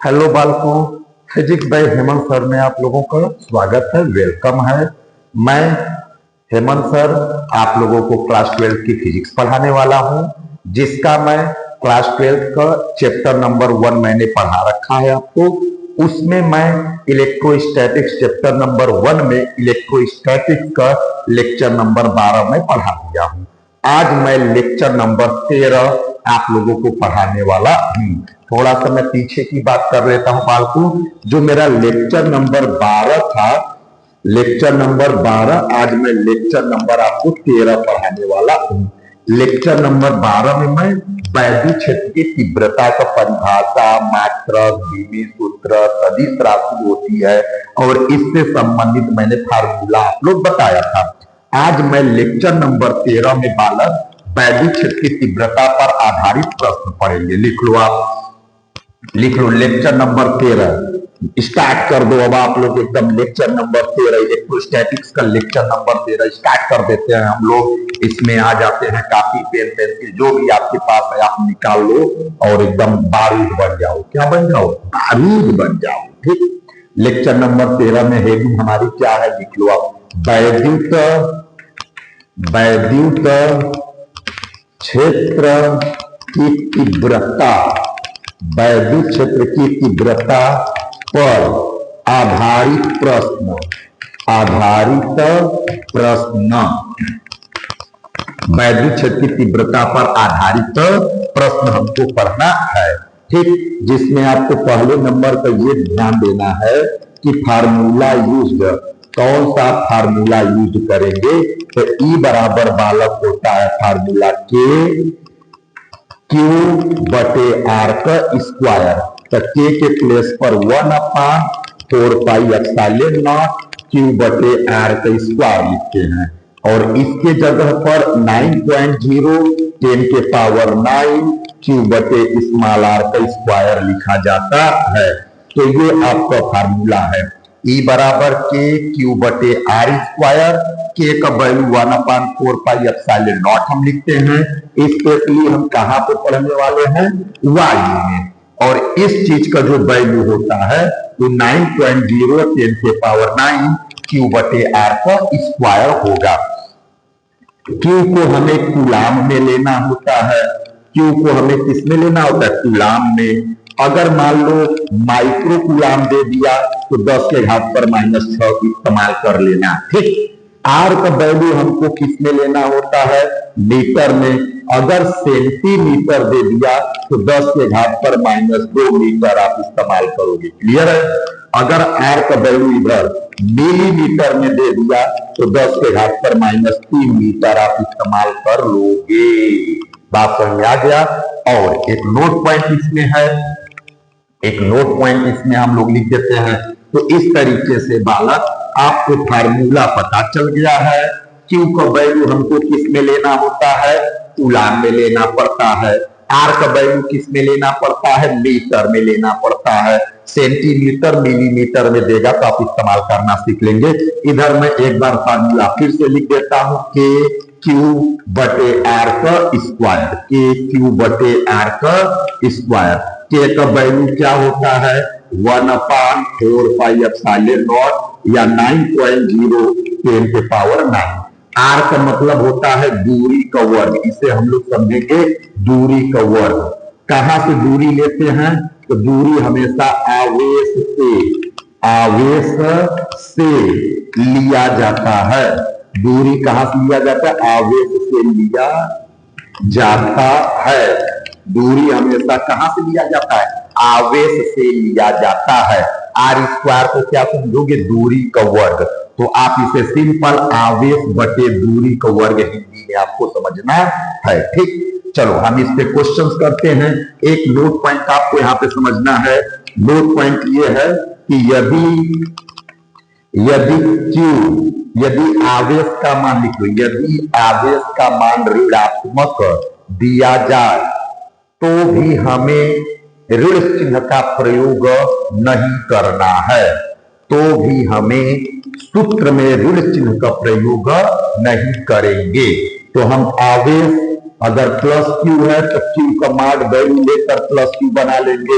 Hello बालकों, physics bye Hemant sir में आप लोगों का स्वागत है, वेलकम है। मैं हेमंत सर आप लोगों को क्लास 12 की फिजिक्स पढ़ाने वाला हूं, जिसका मैं क्लास 12 का चैप्टर नंबर 1 मैंने पढ़ा रखा है आपको। उसमें मैं इलेक्ट्रोस्टैटिक्स चैप्टर नंबर 1 में इलेक्ट्रोस्टैटिक्स का लेक्चर नंबर 12 में पढ़ा दिया हूं। आज मैं लेक्चर नंबर 13 आप लोगों को पढ़ाने वाला हूं। थोड़ा सा मैं पीछे की बात कर लेता हूं बालकों। जो मेरा लेक्चर नंबर 12 था, लेक्चर नंबर 12, आज मैं लेक्चर नंबर आपको 13 पढ़ाने वाला हूं। लेक्चर नंबर 12 में मैं वैद्युत क्षेत्र की तीव्रता का परिभाषा, मात्रक, द्विमीय सूत्र, सदिश राशि होती है और इससे संबंधित मैंने फार्मूला आप लोग बताया था। आज मैं लेक्चर नंबर 13 में बालक वैद्युत क्षेत्र की तीव्रता पर आधारित प्रश्न पढ़ेंगे। लिख लो, आप लिख लो, लेक्चर नंबर 13 स्टार्ट कर दो। अब आप लोग एकदम लेक्चर नंबर 13 इलेक्ट्रोस्टैटिक्स का लेक्चर नंबर 13 स्टार्ट कर देते हैं हम लोग। इसमें आ जाते हैं कापी, पेन, पेंसिल, जो भी आपके पास है आप निकाल लो और एकदम बारूद बन जाओ। क्या बन जाओ? बारूद बन जाओ। ठीक, लेक्चर नंबर 13 में हेडिंग हमारी क्या है? लिख लो आप, वैद्युत क्षेत्र की तीव्रता, वैद्युत क्षेत्र की तीव्रता पर आधारित प्रश्न, आधारित प्रश्न, वैद्युत क्षेत्र की तीव्रता पर आधारित प्रश्न हमको पढ़ना है। ठीक, जिसमें आपको पहले नंबर पर यह ध्यान देना है कि फार्मूला यूज्ड, कौन सा फार्मूला यूज करेंगे? तो ई बराबर बालक होता है फार्मूला के क्यू बटे आर का स्क्वायर। तो के प्लेस पर 1/4πε0 क्यू बटे आर का स्क्वायर लिखते हैं और इसके जगह पर 9.0 10⁻⁹ क्यू बटे स्मॉल आर का स्क्वायर लिखा जाता है। तो ये आपका फार्मूला है, ई बराबर के क्यू बटे आर स्क्वायर। के का वैल्यू 1/4πε0 हम लिखते हैं। स्पेशली हम कहां पे पढ़ने वाले हैं? वायु में। और इस चीज का जो वैल्यू होता है वो 9.0 10⁻⁹ क्यू बटे आर का स्क्वायर होगा। क्यू को हमें कूलाम में लेना होता है। क्यू को हमें किस में लेना होता है? कूलाम में। अगर मान लो माइक्रो कूलाम दे दिया तो 10⁻⁻6 इस्तेमाल कर लेना। ठीक, आर का वैल्यू हमको किस में लेना होता है? मीटर में। अगर सेंटीमीटर दे दिया तो 10⁻⁻2 मीटर आप इस्तेमाल करोगे। क्लियर है? अगर आर का वैल्यू इधर मिलीमीटर में दे दिया तो 10⁻⁻3 मीटर आप इस्तेमाल कर लोगे। बात समझ में आ गया? और एक नोट पॉइंट इसमें है, एक नोट पॉइंट इसमें हम लोग लिख देते हैं। तो इस तरीके से बालक आपको फार्मूला पता चल गया है। क्यू का वैल्यू हमको किस में लेना होता है? कूलाम में लेना पड़ता है। आर का वैल्यू किस में लेना पड़ता है? मीटर में लेना पड़ता है। सेंटीमीटर मिलीमीटर में देगा तो आप इस्तेमाल करना सीख लेंगे। इधर मैं एक बार फार्मूला फिर से लिख देता हूं, के क्यू बटे आर का स्क्वायर, के क्यू बटे आर का स्क्वायर। के का वैल्यू क्या होता है? 1/4πε0 या 9.0 10⁻⁹। आर का मतलब होता है दूरी का वर्ग, इसे हम लोग समझेंगे दूरी का वर्ग। कहां से दूरी लेते हैं? तो दूरी हमेशा आवेश से लिया जाता है। दूरी कहां से लिया जाता है? आवेश से लिया जाता है। दूरी हमेशा कहां से लिया जाता है? आवेश से लिया जाता है। आर स्क्वायर को क्या समझोगे? दूरी का वर्ग। तो आप इसे सिंपल आवेश बटे दूरी का वर्ग हिंदी में आपको समझना है। ठीक, चलो हम इस पे क्वेश्चंस करते हैं। एक नोट पॉइंट आपको यहां पे समझना है। नोट पॉइंट ये है कि यदि आवेश का मान, लिख लो, यदि आवेश का मान ऋणात्मक दिया जाए तो भी हमें ऋण चिन्ह का प्रयोग नहीं करना है। तो भी हमें सूत्र में ऋण चिन्ह का प्रयोग नहीं करेंगे। तो हम आवेश अगर प्लस क्यू है तो क्यू का माड वैल्यू लेकर प्लस क्यू बना लेंगे,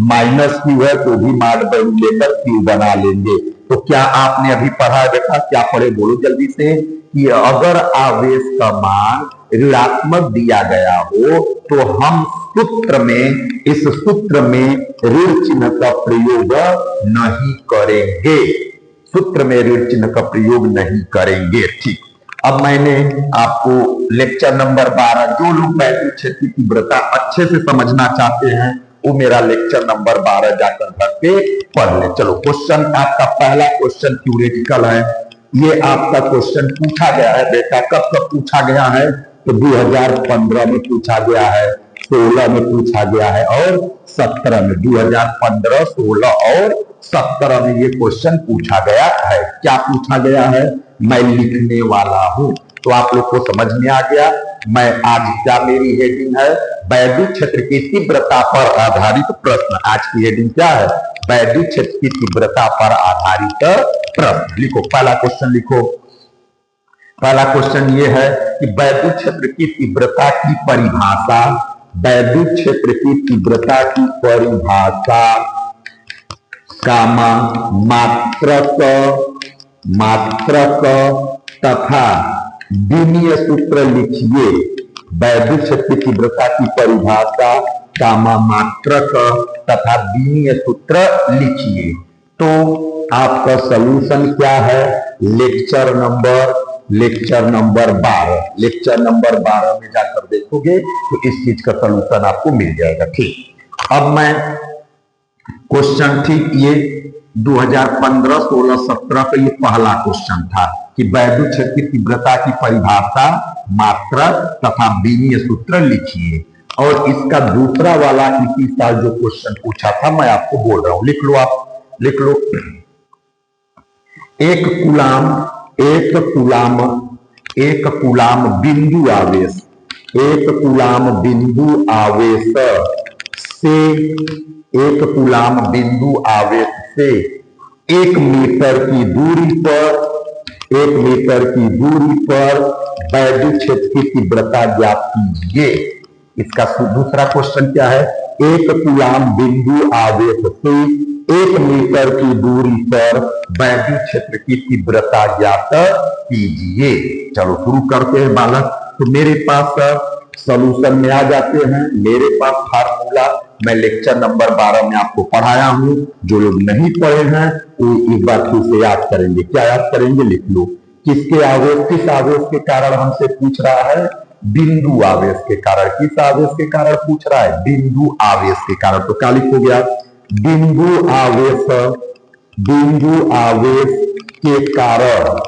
माइनस क्यू है तो भी माड वैल्यू लेकर क्यू बना लेंगे। तो क्या आपने अभी पढ़ा है बेटा? क्या पढ़े बोलो जल्दी से कि अगर आवेश का मान ऋणात्मक दिया गया हो तो हम सूत्र में, इस सूत्र में ऋण चिन्ह का प्रयोग नहीं करेंगे, सूत्र में ऋण चिन्ह का प्रयोग नहीं करेंगे। ठीक, अब मैंने आपको लेक्चर नंबर 12, जो लोग वैद्युत क्षेत्र की तीव्रता अच्छे से समझना चाहते हैं वो मेरा लेक्चर नंबर 12 जाकर करके पढ़ ले। चलो, क्वेश्चन आपका पहला क्वेश्चन थ्योरेटिकल है। ये आपका क्वेश्चन पूछा गया है बेटा, कब कब पूछा गया है? तो 2015 में पूछा गया है, 16 में पूछा गया है और 17 में। 2015, 16 और 17 में ये क्वेश्चन पूछा गया है। क्या पूछा गया है मैं लिखने वाला हूं, तो आप लोग को समझ में आ गया। मैं आज क्या मेरी हेडिंग है? वैद्युत क्षेत्र की तीव्रता पर आधारित प्रश्न। आज की हेडिंग क्या है? वैद्युत क्षेत्र की तीव्रता पर आधारित प्रश्न। लिखो, पहला क्वेश्चन लिखो। पहला क्वेश्चन ये है कि वैद्युत क्षेत्र की तीव्रता की परिभाषा, वैद्युत क्षेत्र की तीव्रता की परिभाषा, कामा मात्रक तथा विमीय सूत्र लिखिए। वैद्युत क्षेत्र की तीव्रता की परिभाषा, कामा मात्रक तथा विमीय सूत्र लिखिए। तो आपका सॉल्यूशन क्या है? Lecture number 12। लेक्चर नंबर 12 में जाकर देखोगे तो इस चीज का सॉल्यूशन आपको मिल जाएगा। ठीक, अब मैं क्वेश्चन, ठीक, ये 2015, 16, 17 का ये पहला क्वेश्चन था कि वैद्युत क्षेत्र की तीव्रता की परिभाषा, मात्रक तथा विमीय सूत्र लिखिए। और इसका दूसरा वाला इसी साल जो क्वेश्चन पूछा था मैं आपको बोल रहा हूं, लिख लो, आप लिख लो। एक कूलाम बिंदु आवेश, एक कूलाम बिंदु आवेश से, एक कूलाम बिंदु आवेश से 1 मीटर की दूरी पर, 1 मीटर की दूरी पर वैद्युत क्षेत्र की तीव्रता ज्ञात कीजिए। इसका दूसरा क्वेश्चन क्या है? एक कूलाम बिंदु आवेश से 1 मीटर की दूरी पर वैद्युत क्षेत्र की तीव्रता ज्ञात कीजिए। चलो शुरू करते हैं बालक। तो मेरे पास सॉल्यूशन में आ जाते हैं। मेरे पास फार्मूला मैं लेक्चर नंबर 12 में आपको पढ़ाया हूं। जो लोग नहीं पढ़े हैं वो एक बार फिर से याद करेंगे। क्या याद करेंगे? लिख लो। किसके आवेश, किस आवेश के कारण हमसे पूछ रहा है? बिंदु आवेश के कारण। किस आवेश के कारण पूछ रहा है? बिंदु आवेश के कारण। तो क्या लिखोगे आप? बिंदु आवेश के कारण,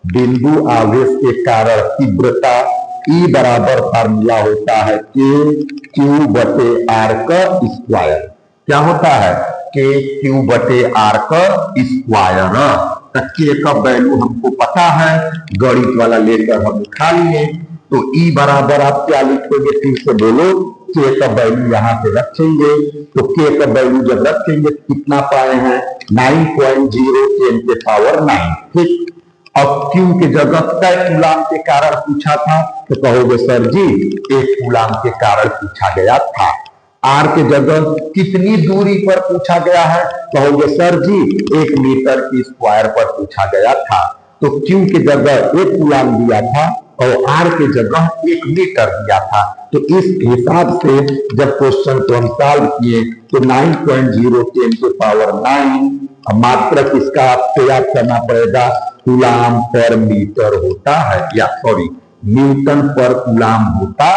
बिंदु आवेश के कारण तीव्रता E बराबर फार्मूला होता है Q/R का स्क्वायर। क्या होता है? Q/R का स्क्वायर। K का वैल्यू हमको पता है, गणित वाला लेकर हम उठा लिए। तो E बराबर आप क्या लिखोगे? फिर से बोलो। K का वैल्यू यहां पे रखेंगे। तो K का वैल्यू जब रखेंगे कितना पाए हैं? 9.0 10⁹ 9। ठीक, अब Q की जगह कै कूलाम के कारण पूछा था? तो कहोगे सर जी 1 कूलाम के कारण पूछा गया था। R के जगह कितनी दूरी पर पूछा गया है? कहोगे सर जी 1 मीटर की स्क्वायर पर पूछा गया था। तो Q की जगह 1 कूलाम दिया था और R की जगह 1 मीटर दिया था। तो इस हिसाब से जब क्वेश्चन को हम सॉल्व किए तो 9.0 10⁹ 9 मात्रक इसका आपको याद करना पड़ेगा, कूलाम पर मीटर होता है, या सॉरी न्यूटन पर कूलाम होता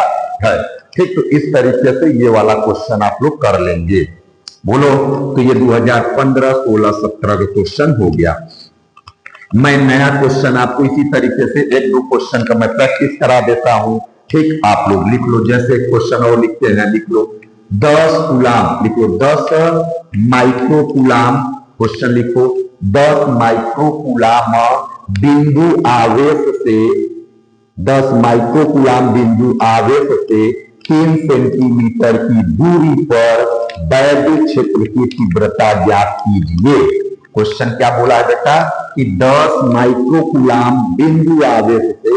है। ठीक, तो इस तरीके से ये वाला क्वेश्चन आप लोग कर लेंगे। बोलो, तो ये 2015, 16, 17 का क्वेश्चन हो गया। मैं नया क्वेश्चन आपको इसी तरीके से 1-2 क्वेश्चन का मैं प्रैक्टिस करा देता हूं। ठीक, आप लोग लिख लो। जैसे क्वेश्चन और लिखते हैं, लिख लो 10 कूलाम, लिखो 10 माइक्रो कूलाम। क्वेश्चन लिखो 10 माइक्रो कूलाम बिंदु आवेश से, 10 माइक्रो कूलाम बिंदु आवेश से 3 सेंटीमीटर की दूरी पर वैद्युत क्षेत्र की तीव्रता ज्ञात कीजिए। क्वेश्चन क्या बोला है बेटा? कि 10 माइक्रो कूलाम बिंदु आवेश से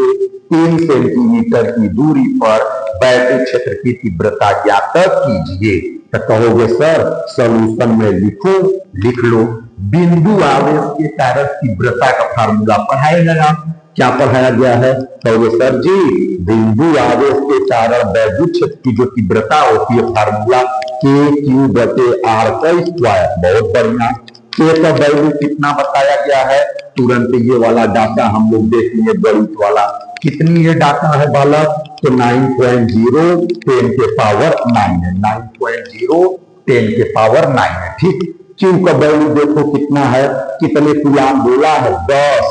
3 सेंटीमीटर की दूरी पर वैद्युत क्षेत्र की तीव्रता ज्ञात कीजिए। तो कहोगे सर सॉल्यूशन में लिखो, लिख लो। बिंदु आवेश के कारण तीव्रता का फार्मूला पढ़ाया गया। क्या पढ़ाया गया है? कहोगे सर जी बिंदु आवेश के कारण वैद्युत क्षेत्र की जो तीव्रता होती है फार्मूला Q/R का स्क्वायर। बहुत बढ़िया। K का वैल्यू कितना बताया गया है? तुरंत ये वाला डाटा हम लोग देख लिए, गणित वाला। कितनी ये डाटा है बालक? तो 9.0 10 के पावर 9 है। 9.0 10 के पावर 9 है। ठीक। Q का वैल्यू देखो कितना है, कितने कूलाम बोला है? 10।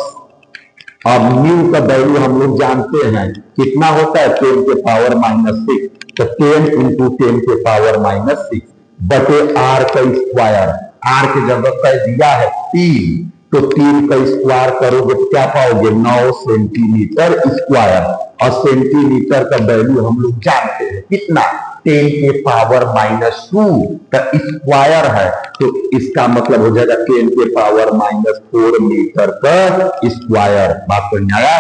अब न्यू का वैल्यू हम लोग जानते हैं कितना होता है? 10 के पावर -6। तो 10 इंटू 10 के पावर -6 बटे R का स्क्वायर। R की जगह कह दिया है 3, तो 3 का स्क्वायर करोगे तो क्या पाओगे? 9 सेंटीमीटर स्क्वायर। और सेंटीमीटर का वैल्यू हम लोग जानते हैं कितना? 10 के पावर -2 का स्क्वायर है, तो इसका मतलब हो जाएगा 10 के पावर -4 मीटर का स्क्वायर। बात समझ आया?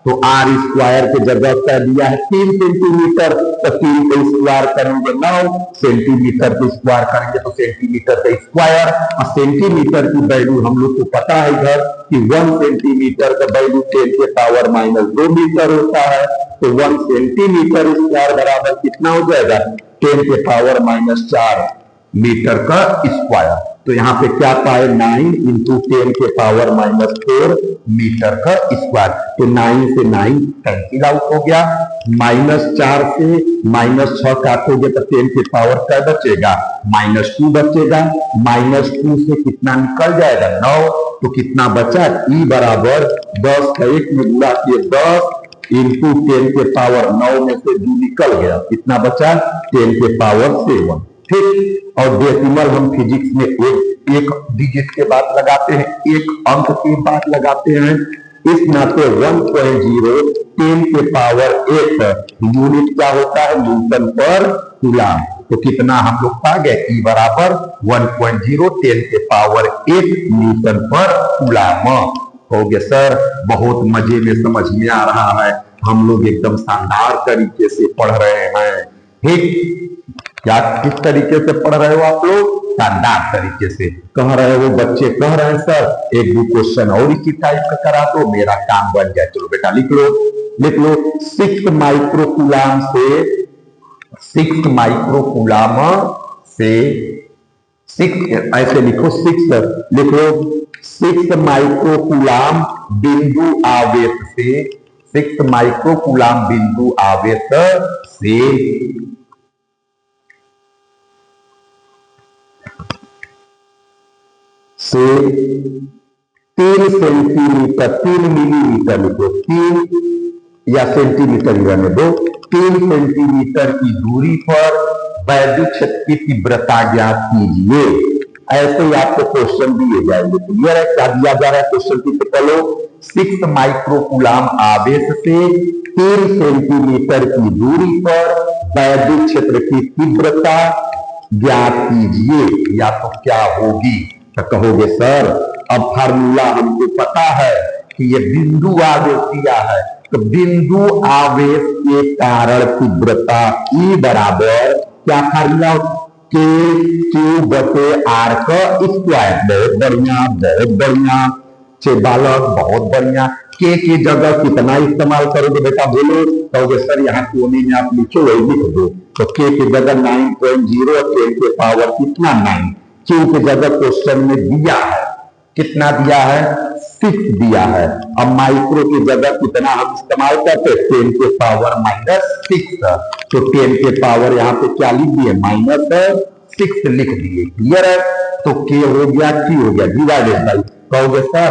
तो R स्क्वायर की जगह कह दिया है 3 सेंटीमीटर, तो 3 का स्क्वायर करेंगे 9 सेंटीमीटर का स्क्वायर करेंगे तो सेंटीमीटर का स्क्वायर। और सेंटीमीटर की वैल्यू हम लोग को पता है इधर कि 1 सेंटीमीटर का वैल्यू 10 के पावर -2 मीटर होता है। तो 1 सेंटीमीटर स्क्वायर बराबर कितना हो जाएगा? 10 के पावर -4 मीटर का स्क्वायर। तो यहाँ पे क्या पाए? 9 इंटू 10 के पावर -4 मीटर का स्क्वायर। तो 9 से 9 कैंसिल आउट हो गया। -4 से -6 काटोगे तो 10 के पावर क्या बचेगा? -2 बचेगा। -2 से कितना निकल जाएगा? 9। तो कितना बचा? E बराबर 10 का 1 में गुणा किए 10 इंटू 10 के पावर 9 में से 2 निकल गया। कितना बचा? 10 के पावर 7। ठीक। और डेसिमल हम फिजिक्स में एक डिजिट के बाद लगाते हैं, एक अंक के बाद लगाते हैं। इस नाते 1.0 10 के पावर 8 यूनिट क्या होता है? न्यूटन पर कूलाम। तो कितना हम लोग पा गए? E बराबर 1.0 10 के पावर 8 न्यूटन पर कूलाम। हो गया सर, बहुत मजे में समझ में आ रहा है। हम लोग एकदम शानदार तरीके से पढ़ रहे हैं। ठीक। क्या किस तरीके से पढ़ रहे हो आप लोग? शानदार तरीके से कह रहे हो। बच्चे कह रहे हैं सर एक दो क्वेश्चन और इसी टाइप का करा दो, मेरा काम बन जाए। चलो बेटा लिख लो, लिख लो। 6 माइक्रोकूलाम से 6 माइक्रोकूलाम से 6 ऐसे लिखो, 6 लिख लो। 6 माइक्रोकूलाम बिंदु आवेश से 6 माइक्रोकूलाम बिंदु आवेश से 3 सेंटीमीटर 3 मिलीमीटर लिखो, 3 या सेंटीमीटर ही रहने दो। 3 सेंटीमीटर की दूरी पर वैद्युत क्षेत्र की तीव्रता ज्ञात कीजिए। ऐसे ही आपको क्वेश्चन दिए जाएंगे। क्लियर है? क्या दिया जा रहा है क्वेश्चन की? चलो 6 माइक्रोकूलाम आवेश से 3 सेंटीमीटर की दूरी पर वैद्युत क्षेत्र की तीव्रता ज्ञात कीजिए। या तो क्या होगी? तो कहोगे सर अब फार्मूला हमको पता है कि ये बिंदु आवेश दिया है, तो बिंदु आवेश के कारण तीव्रता E बराबर क्या फार्मूला? Q/R का स्क्वायर। बहुत बढ़िया, बहुत बढ़िया बालक, बहुत बढ़िया। K की जगह कितना इस्तेमाल करोगे बेटा? बोलो। कहोगे सर यहाँ कोने में आप लिखो, वही लिख दो। तो K की जगह 9.0 और 10 के पावर कितना? 9। Q की जगह क्वेश्चन में दिया है, कितना दिया है? 6 दिया है। अब माइक्रो की जगह कितना हम इस्तेमाल करते हैं? 10 के पावर -6। तो 10 के पावर यहाँ पे क्या लिख दिए? -6 लिख दिए। क्लियर है? तो K हो गया, Q हो गया, डिवाइडेड बाई। कहोगे सर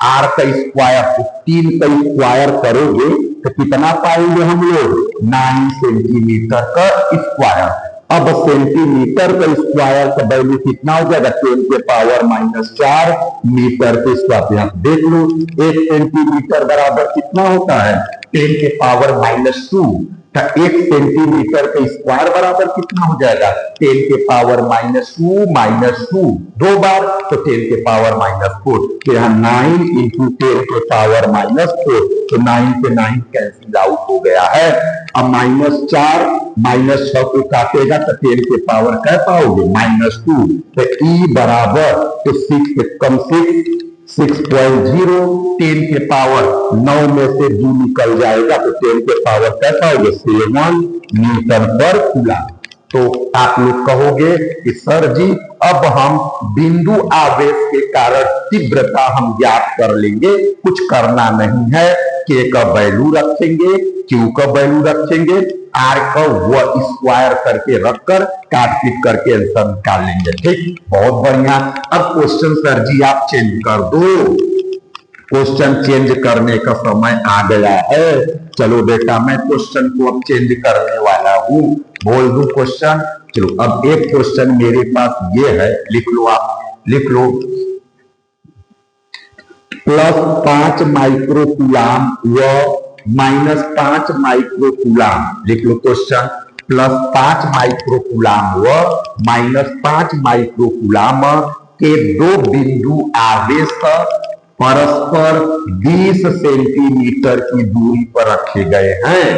R का स्क्वायर, 3 का स्क्वायर करोगे तो कितना पाएंगे हम लोग? 9 सेंटीमीटर का स्क्वायर। अब सेंटीमीटर का स्क्वायर का वैल्यू कितना हो जाएगा? 10 के पावर -4 मीटर के स्क्वायर। यहाँ देख लो 1 सेंटीमीटर बराबर कितना होता है? 10 के पावर -2। तो 1 सेंटीमीटर का स्क्वायर बराबर कितना हो जाएगा? 10 के पावर -2 दो बार तो 10 के पावर -4, तो यहाँ 9 इंटू 10 के पावर -4, तो 9 से 9 कैंसिल आउट हो गया है। अब -4 -6 को काटेगा तो 10 के पावर क्या पाओगे? -2, तो E बराबर तो 6 कम 6.0, 10 के पावर 9 में से 2 निकल जाएगा तो 10 के पावर क्या पाओगे? 7 न्यूटन पर कूलम। तो आप लोग कहोगे कि सर जी अब हम बिंदु आवेश के कारण तीव्रता हम ज्ञात कर लेंगे, कुछ करना नहीं है। के का वैल्यू रखेंगे, क्यू का वैल्यू रखेंगे, आर का वो स्क्वायर करके रखकर काट पीट करके आंसर निकाल लेंगे। ठीक, बहुत बढ़िया। अब क्वेश्चन सर जी आप चेंज कर दो, क्वेश्चन चेंज करने का समय आ गया है। चलो बेटा मैं क्वेश्चन को अब चेंज करने वाला हूं, बोल दूं क्वेश्चन। चलो अब एक क्वेश्चन मेरे पास ये है, लिख लो, आप लिख लो। +5 माइक्रोकूलाम व -5 माइक्रोकूलाम, लिख लो क्वेश्चन। +5 माइक्रोकूलाम व -5 माइक्रोकूलाम के दो बिंदु आवेश परस्पर 20 सेंटीमीटर की दूरी पर रखे गए हैं।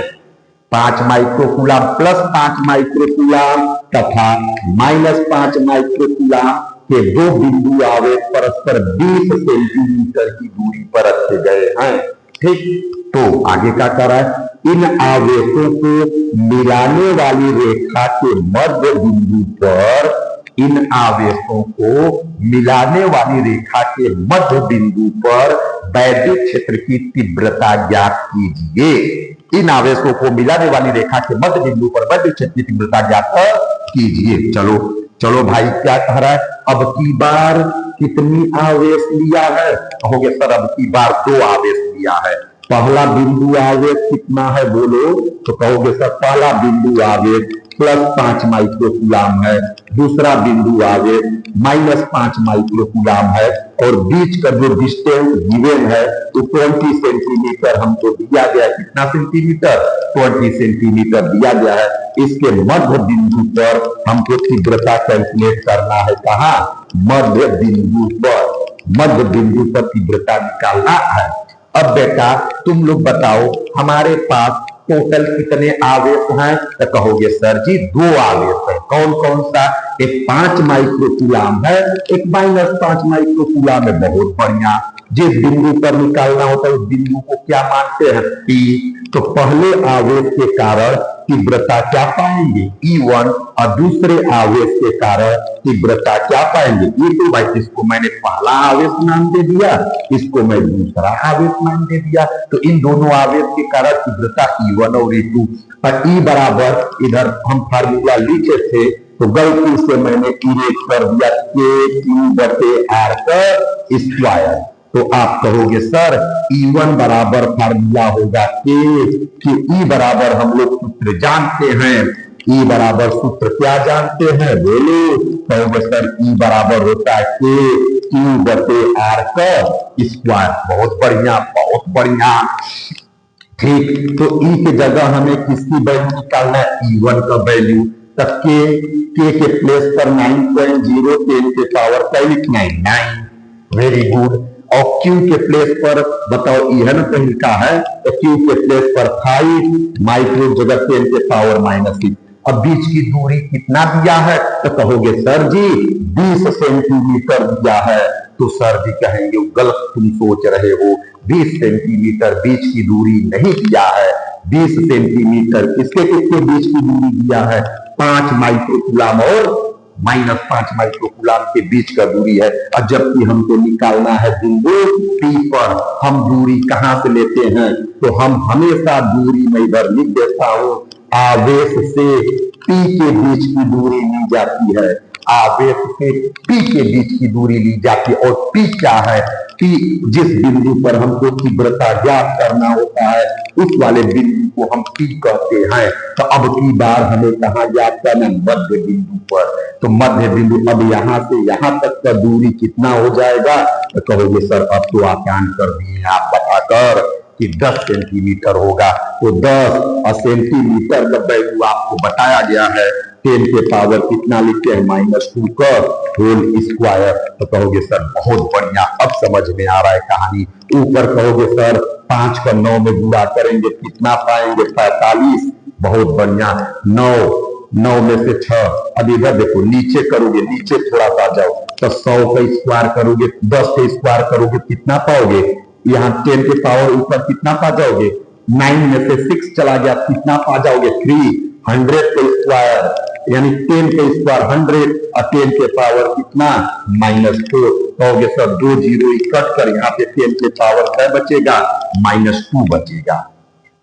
5 माइक्रोकूलाम +5 माइक्रोकूलाम तथा -5 माइक्रोकूलाम के दो बिंदु आवेश परस्पर 20 सेंटीमीटर की दूरी पर रखे गए हैं। ठीक, तो आगे क्या कर रहा है? इन आवेशों को मिलाने वाली रेखा के मध्य बिंदु पर, इन आवेशों को मिलाने वाली रेखा के मध्य बिंदु पर वैद्युत क्षेत्र की तीव्रता ज्ञात कीजिए। इन आवेशों को मिलाने वाली रेखा के मध्य बिंदु पर वैद्युत क्षेत्र की तीव्रता ज्ञात कीजिए। चलो चलो भाई क्या कह रहा है? अब की बार कितनी आवेश लिया है? कहोगे सर अब की बार 2 आवेश लिया है। पहला बिंदु आवेश कितना है बोलो? तो कहोगे सर पहला बिंदु आवेश +5 माइक्रोकूलाम है, दूसरा बिंदु आवेश -5 माइक्रोकूलाम है, और बीच का जो डिस्टेंस गिवन है वो 20 सेंटीमीटर हमको दिया गया है। कितना सेंटीमीटर? 20 सेंटीमीटर दिया गया है। इसके मध्य बिंदु पर हमको तीव्रता कैलकुलेट करना है। कहा? मध्य बिंदु पर, मध्य बिंदु पर तीव्रता निकालना है। अब बेटा तुम लोग बताओ हमारे पास टोटल कितने आवेश हैं? तो कहोगे सर जी 2 आवेश है। कौन कौन सा? एक 5 माइक्रोकूलाम है, एक -5 माइक्रोकूलाम है। बहुत बढ़िया। जिस बिंदु पर निकालना होता है उस बिंदु को क्या मानते हैं? P। तो पहले आवेश के कारण तीव्रता क्या पाएंगे? E1, और दूसरे आवेश के कारण तीव्रता क्या पाएंगे? E2। भाई इसको मैंने पहला आवेश नाम दे दिया, इसको मैं दूसरा आवेश नाम दे दिया। तो इन दोनों आवेश के कारण तीव्रता E1 और E2। और E बराबर, इधर हम फार्मूला लिखे थे तो गलती से मैंने इरेज कर दिया, KQ/R का स्क्वायर। तो आप कहोगे सर E1 बराबर फार्मूला होगा K, कि E बराबर हम लोग सूत्र जानते हैं। E बराबर सूत्र क्या जानते हैं बोलो? कहोगे सर E बराबर होता है KQ/R का स्क्वायर। बहुत बढ़िया, बहुत बढ़िया। ठीक, तो E की जगह हमें किसकी वैल्यू निकालना है? E1 का वैल्यू। तब के के प्लेस पर 9.0, 10 के पावर क्या लिखना है? 9। Very good. और Q के प्लेस पर बताओ, इहन कहीं का है तो Q के प्लेस पर 5 माइक्रो जगह 10 के पावर -6। अब बीच की दूरी कितना दिया है? तो कहोगे सर जी 20 सेंटीमीटर दिया है। तो सर जी कहेंगे गलत तुम सोच रहे हो, 20 सेंटीमीटर बीच की दूरी नहीं दिया है। 20 सेंटीमीटर किसके किसके बीच की दूरी दिया है? 5 माइक्रोकूलाम और -5 माइक्रोकूलाम के बीच का दूरी है। और जबकि हमको निकालना है बिंदु P पर, हम दूरी कहां से लेते हैं? तो हम हमेशा दूरी में इधर लिख देता हूं, आवेश से P के बीच की दूरी ली जाती है। आवेश से P के बीच की दूरी ली जाती है। और P क्या है? P जिस बिंदु पर हमको तीव्रता ज्ञात करना होता है उस वाले बिंदु को हम P कहते हैं। तो अब की बार हमें कहां ज्ञात करना? मध्य बिंदु पर। तो मध्य बिंदु, अब यहां से यहां तक का दूरी कितना हो जाएगा? तो कहोगे सर अब तो आसान कर दिए आप बताकर। कि 10 सेंटीमीटर होगा। तो 10 सेंटीमीटर का वैल्यू आपको बताया गया है। 10 के पावर कितना लिखते हैं, -2 का होल स्क्वायर। तो कहोगे सर बहुत बढ़िया, अब समझ में आ रहा है कहानी। ऊपर कहोगे सर 5 का 9 में गुणा करेंगे कितना पाएंगे, 45। बहुत बढ़िया, 9 में से 6। अब इधर देखो नीचे करोगे, नीचे थोड़ा सा जाओ तो 100 का स्क्वायर करोगे, 10 का स्क्वायर करोगे कितना पाओगे, यहाँ 10 के पावर ऊपर कितना पा जाओगे, 9 में से 6 चला गया कितना पा जाओगे, 3। 100 का स्क्वायर यानी 10 का स्क्वायर 100 और 10 के पावर कितना, -4। कहोगे सर 2 जीरो कट कर यहाँ पे 10 के पावर क्या बचेगा, -2 बचेगा।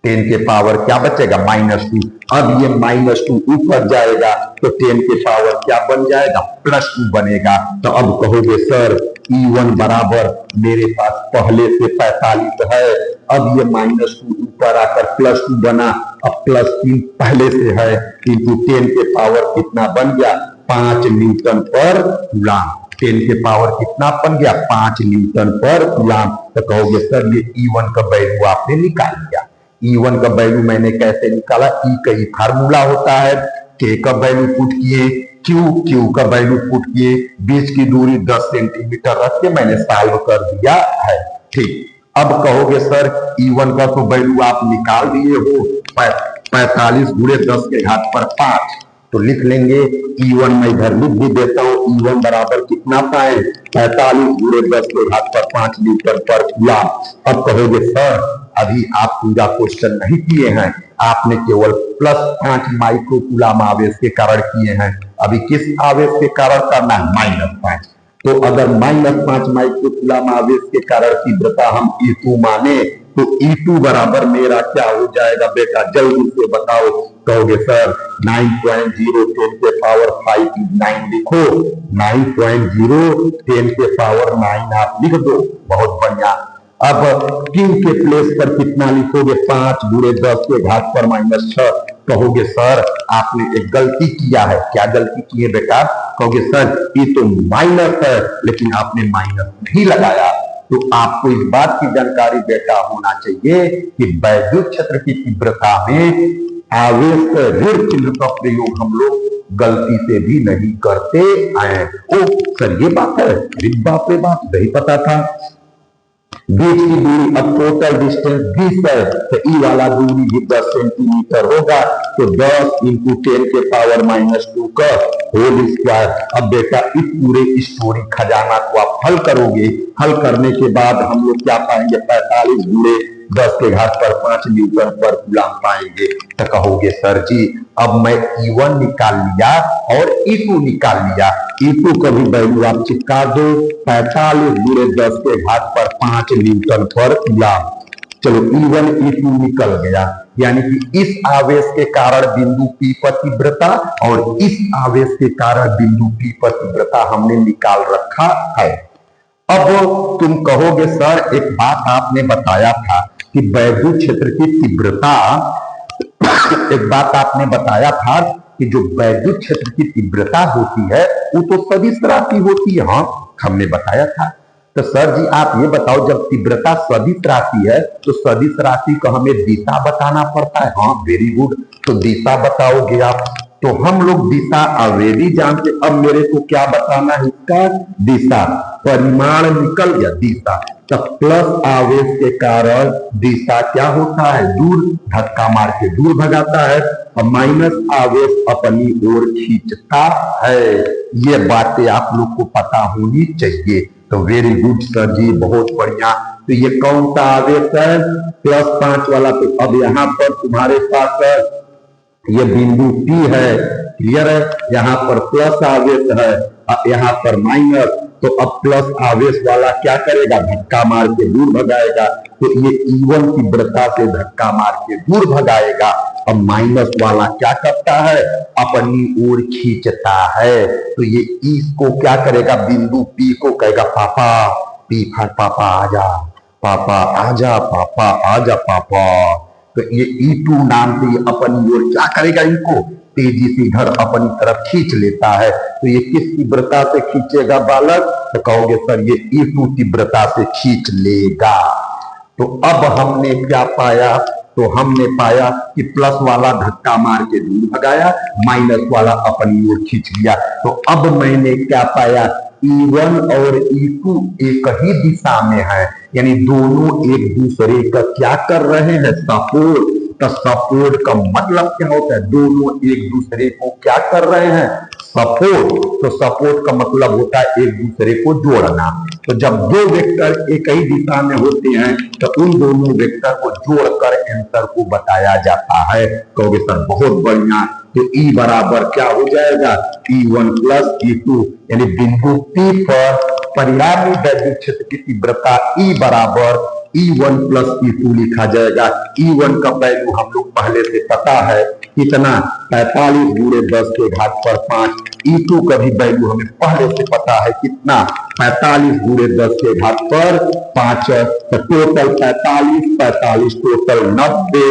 10 के पावर क्या बचेगा, -2। अब ये -2 ऊपर जाएगा तो 10 के पावर क्या बन जाएगा, +2 बनेगा। तो अब कहोगे सर E1 बराबर मेरे पास पहले से 45 है, अब ये -2 ऊपर आकर +2 बना, अब +3 पहले से है, इंटू 10 के पावर कितना बन गया, 5 न्यूटन पर कूलम। 10 के पावर कितना बन गया, 5 न्यूटन पर कूलम। तो कहोगे सर ये E1 का वैल्यू आपने निकाल लिया। E1 का वैल्यू मैंने कैसे निकाला, E का ही फार्मूला होता है, K का वैल्यू पुट किए, Q का वैल्यू पुट किए, बीच की दूरी 10 सेंटीमीटर रख के मैंने सॉल्व कर दिया है। ठीक, अब कहोगे सर E1 का तो वैल्यू आप निकाल दिए हो, 45 गुणे 10 के घात पर 5। तो लिख लेंगे E1 मैं इधर लिख भी देता हूं, E1 बराबर कितना पाए, 45 गुणे 10 के घात पर 5 न्यूटन पर कूलम। अब कहोगे सर अभी आप पूरा क्वेश्चन नहीं किए हैं, आपने केवल +5 माइक्रो कूलम आवेश के कारण किए हैं। अभी किस आवेश के कारण करना है, -5। तो अगर -5 माइक्रो कूलम आवेश के कारण तीव्रता हम E2 माने तो E2 बराबर मेरा क्या हो जाएगा बेटा, जल्दी से बताओ। कहोगे सर 9.0 10 के पावर 5 9 लिखो, 9.0 10 के पावर 9 आप लिख दो, बहुत बढ़िया। अब Q के प्लेस पर कितना लिखोगे, 5 गुणे 10 के घात पर -6। कहोगे सर आपने एक गलती किया है, क्या गलती की है बेटा, कहोगे सर ये तो माइनस है लेकिन आपने माइनस नहीं लगाया। तो आपको इस बात की जानकारी बेटा होना चाहिए कि वैद्युत क्षेत्र की तीव्रता में आवेश का ऋण चिन्ह का प्रयोग हम लोग गलती से भी नहीं करते हैं। ओ सर ये बात है, बाप रे बाप, नहीं पता था। बीच की दूरी, अब टोटल डिस्टेंस 20 है तो ई वाला दूरी भी 10 सेंटीमीटर होगा, तो 10 इंटू 10 के पावर -2 का होल स्क्वायर। अब बेटा इस पूरे स्टोरी खजाना को आप हल करोगे, हल करने के बाद हम लोग क्या पाएंगे, 45 गुणे 10 के घात पर 5 न्यूटन पर कूलम पाएंगे। तो कहोगे सर जी अब मैं E1 निकाल लिया और E2 निकाल लिया, E2 का भी वैल्यू आप चिपका दो, 45 गुणे 10 के घात पर 5 न्यूटन पर कूलम। चलो E1 E2 निकल गया, यानी कि इस आवेश के कारण बिंदु P पर तीव्रता और इस आवेश के कारण बिंदु P पर तीव्रता हमने निकाल रखा है। अब तुम कहोगे सर एक बात आपने बताया था कि वैद्युत क्षेत्र की तीव्रता, एक बात आपने बताया था कि जो वैद्युत क्षेत्र की तीव्रता होती है वो तो सदिश राशि होती है। हाँ हमने बताया था। तो सर जी आप ये बताओ जब तीव्रता सदिश राशि है तो सदिश राशि को हमें दिशा बताना पड़ता है। हाँ वेरी गुड, तो दिशा बताओगे आप, तो हम लोग दिशा ऑलरेडी जानते। अब मेरे को क्या बताना है, इसका दिशा, परिमाण निकल गया दिशा। तो प्लस आवेश के कारण दिशा क्या होता है, दूर, धक्का मार के दूर भगाता है, और माइनस आवेश अपनी ओर खींचता है। ये बातें आप लोग को पता होनी चाहिए। तो वेरी गुड सर जी, बहुत बढ़िया। तो ये कौन सा आवेश है, +5 वाला। तो अब यहाँ पर तुम्हारे पास ये बिंदु P है, क्लियर है, यहाँ पर प्लस आवेश है, यहाँ पर माइनस। तो अब प्लस आवेश वाला क्या करेगा, धक्का मार के दूर भगाएगा। तो ये E1 तीव्रता से धक्का मार के दूर भगाएगा। अब माइनस वाला क्या करता है, अपनी ओर खींचता है। तो ये E को क्या करेगा, बिंदु P को कहेगा पापा, P फॉर पापा आजा, पापा आजा, पापा आजा पापा। तो ये E2 नाम से ये अपनी ओर क्या करेगा, इनको तेजी से इधर अपनी तरफ खींच लेता है। तो ये किस तीव्रता से खींचेगा बालक, तो कहोगे सर ये E2 तीव्रता से खींच लेगा। तो अब हमने क्या पाया, तो हमने पाया कि प्लस वाला धक्का मार के दूर भगाया, माइनस वाला अपनी ओर खींच लिया। तो अब मैंने क्या पाया, E1 और E2 एक ही दिशा में है, यानी दोनों एक दूसरे का क्या कर रहे हैं, सपोर्ट। तो सपोर्ट का मतलब क्या होता है, दोनों एक दूसरे को क्या कर रहे हैं, सपोर्ट। तो सपोर्ट का मतलब होता है एक दूसरे को जोड़ना। तो जब दो वेक्टर एक ही दिशा में होते हैं तो उन दोनों वेक्टर को जोड़कर आंसर को बताया जाता है। कहोगे सर बहुत बढ़िया, तो E बराबर क्या हो जाएगा, E1 प्लस E2, यानी बिंदु P पर परिणामी वैद्युत क्षेत्र की तीव्रता E बराबर E1 प्लस E2 लिखा जाएगा। E1 का वैल्यू हम लोग पहले से पता है कितना, 45 गुणे 10 के घात पर 5। E2 का भी वैल्यू हमें पहले से पता है कितना, 45 गुणे 10 के घात पर 5। तो टोटल 45 टोटल 90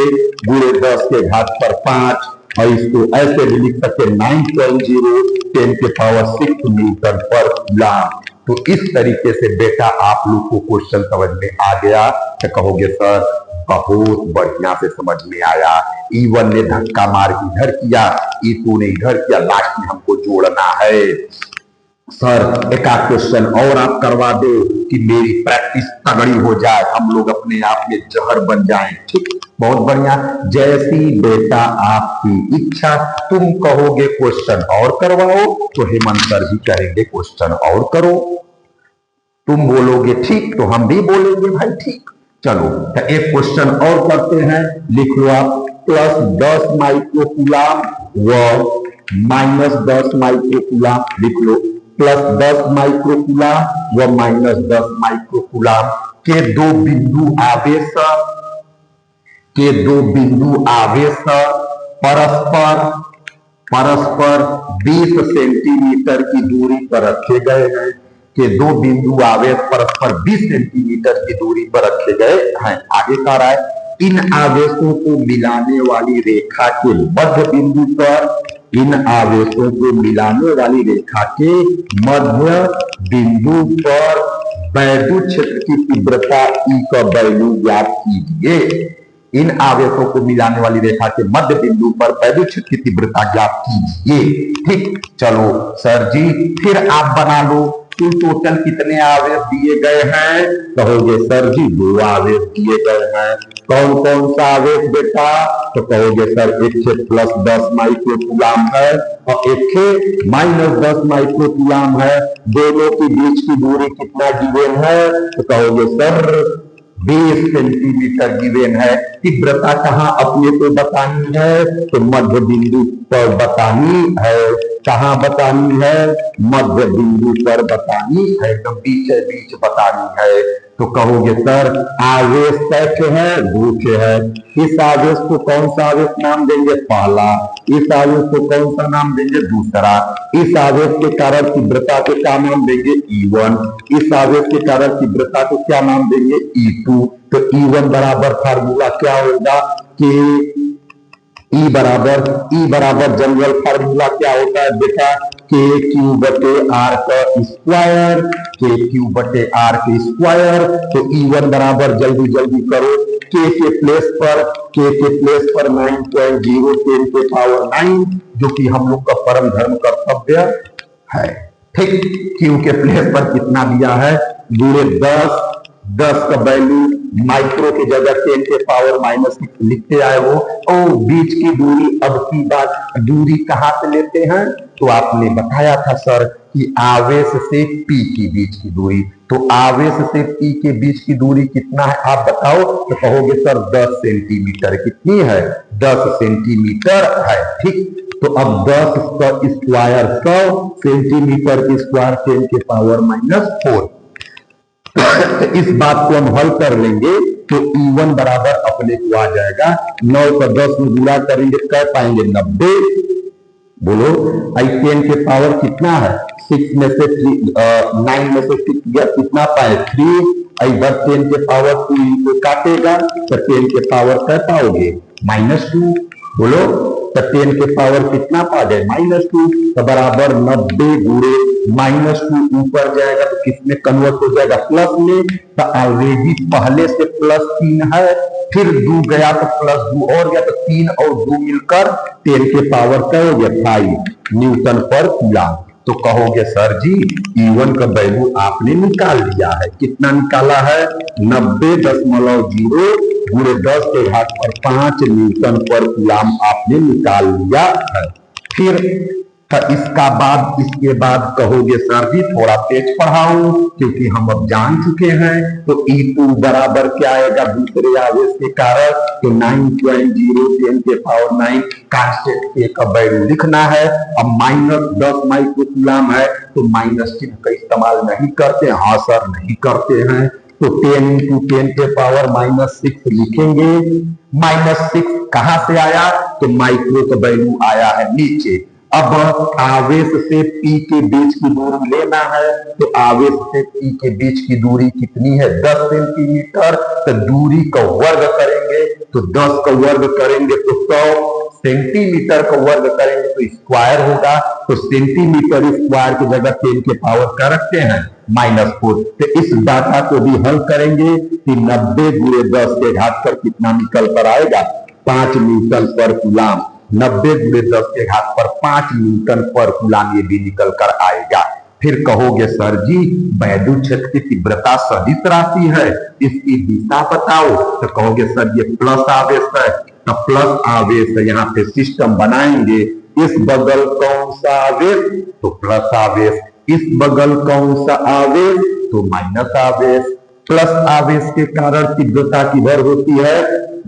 गुणे 10 के घात पर 5। और इसको ऐसे भी लिख सकते 9.0 10 के पावर 6 न्यूटन पर कूलम। तो इस तरीके से बेटा आप लोग को क्वेश्चन समझ में आ गया, तो कहोगे सर बहुत बढ़िया से समझ में आया। E1 ने धक्का मार इधर किया, E2 ने इधर किया, लास्ट में हमको जोड़ना है। सर एक आध क्वेश्चन और आप करवा दो कि मेरी प्रैक्टिस तगड़ी हो जाए, हम लोग अपने आप में जहर बन जाएं। ठीक, बहुत बढ़िया। जैसी बेटा आपकी इच्छा, तुम कहोगे क्वेश्चन और करवाओ तो हेमंत सर भी कहेंगे क्वेश्चन और करो। तुम बोलोगे ठीक तो हम भी बोलेंगे भाई ठीक। चलो तो एक क्वेश्चन और करते हैं, लिख लो आप, प्लस 10 माइक्रोकूलम व माइनस 10 माइक्रोकूलम लिख लो। प्लस 10 माइक्रोकूलम व माइनस 10 माइक्रोकूलम के दो बिंदु आवेश परस्पर 20 सेंटीमीटर की दूरी पर रखे गए हैं। के दो बिंदु आवेश परस्पर 20 सेंटीमीटर की दूरी पर रखे गए हैं। आगे कह रहा है, इन आवेशों को मिलाने वाली रेखा के मध्य बिंदु पर, इन आवेशों को मिलाने वाली रेखा के मध्य बिंदु पर वैद्युत क्षेत्र की तीव्रता E का वैल्यू ज्ञात कीजिए। इन आवेशों को मिलाने वाली रेखा के मध्य बिंदु पर वैद्युत क्षेत्र की तीव्रता ज्ञात कीजिए। ठीक, चलो सर जी फिर आप बना लो, कुल टोटल कितने आवेश दिए गए हैं, कहोगे सर जी 2 आवेश दिए गए हैं। कौन कौन सा आवेश बेटा, तो कहोगे सर एक से प्लस 10 माइक्रोकूलम है और एक से माइनस 10 माइक्रोकूलम है। दोनों के बीच की दूरी कितना गिवन है, तो कहोगे सर 20 सेंटीमीटर गिवन है। तीव्रता कहाँ अपने को बतानी है, तो मध्य बिंदु पर बतानी है। कहाँ बतानी है, मध्य बिंदु पर बतानी है, तो बीच बतानी है। तो कहोगे सर आवेश कैसे है, 2 के है। इस आवेश को कौन सा आवेश नाम देंगे, पहला। इस आवेश को कौन सा नाम देंगे, दूसरा। इस आवेश के कारण तीव्रता को क्या नाम देंगे, E1। इस आवेश के कारण तीव्रता को क्या नाम देंगे, E2। तो E1 बराबर फार्मूला क्या होगा कि E बराबर जनरल फार्मूला क्या होता है बेटा, KQ/R का स्क्वायर, KQ/R के स्क्वायर। तो E1 बराबर जल्दी करो, K के प्लेस पर 9.0 10 के पावर 9, जो कि हम लोग का परम धर्म कर्तव्य है। ठीक, Q के प्लेस पर कितना दिया है, गुणे 10 का वैल्यू माइक्रो की जगह 10 के पावर -6 लिखते आए हो। और बीच की दूरी, अब की बात, दूरी कहां से लेते हैं, तो आपने बताया था सर कि आवेश से P की बीच की दूरी। तो आवेश से P के बीच की दूरी कितना है आप बताओ, तो कहोगे सर 10 सेंटीमीटर। कितनी है, 10 सेंटीमीटर है। ठीक, तो अब 10 का स्क्वायर 100 सेंटीमीटर की स्क्वायर 10 के पावर -4। तो इस बात को हम हल कर लेंगे तो E1 बराबर अपने को आ जाएगा, 9 का 10 में गुणा करेंगे क्या पाएंगे, 90। बोलो, 10 के पावर कितना है, 6 में से 9 में से 6 गया, कितना पाए 3। इधर 10 के पावर 2 को काटेगा तो 10 के पावर क्या पाओगे, -2। बोलो, तो 10 के पावर कितना पा जाए -2, तो बराबर 90 गुणे -2 ऊपर जाएगा तो किसमें कन्वर्ट हो जाएगा प्लस में। तो ऑलरेडी पहले से +3 है, फिर 2 गया तो +2 और गया, तो 3 और 2 मिलकर 10 के पावर क्या हो गया 5 न्यूटन पर कूलम। तो कहोगे सर जी E1 का वैल्यू आपने निकाल लिया है, कितना निकाला है 90.0 गुणे 10 के घात पर 5 न्यूटन पर कूलम आपने निकाल लिया है। फिर इसके बाद कहोगे सर जी थोड़ा तेज पढ़ाऊं क्योंकि हम अब जान चुके हैं। तो E2 बराबर क्या आएगा दूसरे आवेश के कारण, तो 9.0 10 के पावर 9 कांस्टेंट के का वैल्यू लिखना है। अब -10 माइक्रोकूलम है तो माइनस चिन्ह का इस्तेमाल नहीं करते, हाँ सर नहीं करते हैं, तो 10 × 10 के पावर -6 लिखेंगे। -6 कहां से आया, तो माइक्रो का वैल्यू आया है नीचे। अब आवेश से P के बीच की दूरी लेना है, तो आवेश से P के बीच की दूरी कितनी है 10 सेंटीमीटर। तो दूरी का वर्ग करेंगे तो 10 का वर्ग करेंगे तो 100, सेंटीमीटर का वर्ग करेंगे तो स्क्वायर होगा, तो सेंटीमीटर स्क्वायर की जगह 10 के पावर का रखते हैं -4। तो इस डाटा को भी हल करेंगे कि 90 गुणे 10 के घात पर कितना निकल कर आएगा 5 न्यूटन पर कूलम। 90 गुणे 10 के घात पर 5 न्यूटन पर कूलम ये भी निकल कर आएगा। फिर कहोगे सर जी वैद्युत क्षेत्र की तीव्रता सदिश राशि है, इसकी दिशा बताओ। तो कहोगे सर ये प्लस आवेश है, तो प्लस आवेश है, यहाँ पे सिस्टम बनाएंगे। इस बगल कौन सा आवेश, तो प्लस आवेश, इस बगल कौन सा आवेश, तो माइनस आवेश। प्लस आवेश के कारण तीव्रता किधर होती है,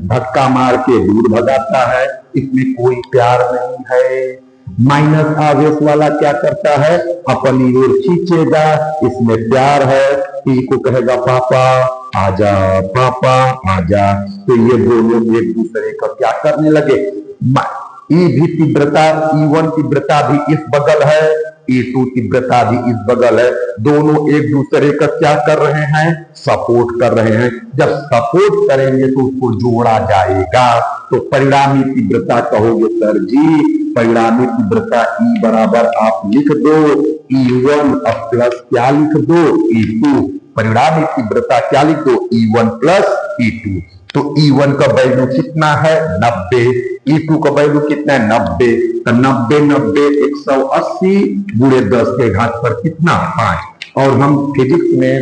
धक्का मार के दूर भगाता है, इसमें कोई प्यार नहीं है। माइनस आवेश वाला क्या करता है, अपनी ओर खींचेगा, इसमें प्यार है, पी को कहेगा पापा आजा, पापा आजा, तो ये दोनों एक दूसरे का क्या करने लगे। ई भी तीव्रता, E1 तीव्रता भी इस बगल है, E2 तीव्रता भी इस बगल है, दोनों एक दूसरे का क्या कर रहे हैं, सपोर्ट कर रहे हैं। जब सपोर्ट करेंगे तो उसको जोड़ा जाएगा, तो परिणामी तीव्रता कहोगे सर जी परिणामी तीव्रता E बराबर आप लिख दो E1 प्लस क्या लिख दो E2, परिणामी तीव्रता क्या लिख दो E1 प्लस E2। तो E1 का वैल्यू कितना है 90, E2 का वैल्यू कितना है 90, तो 90 180 गुणे 10 के घात पर कितना 5। और हम फिजिक्स में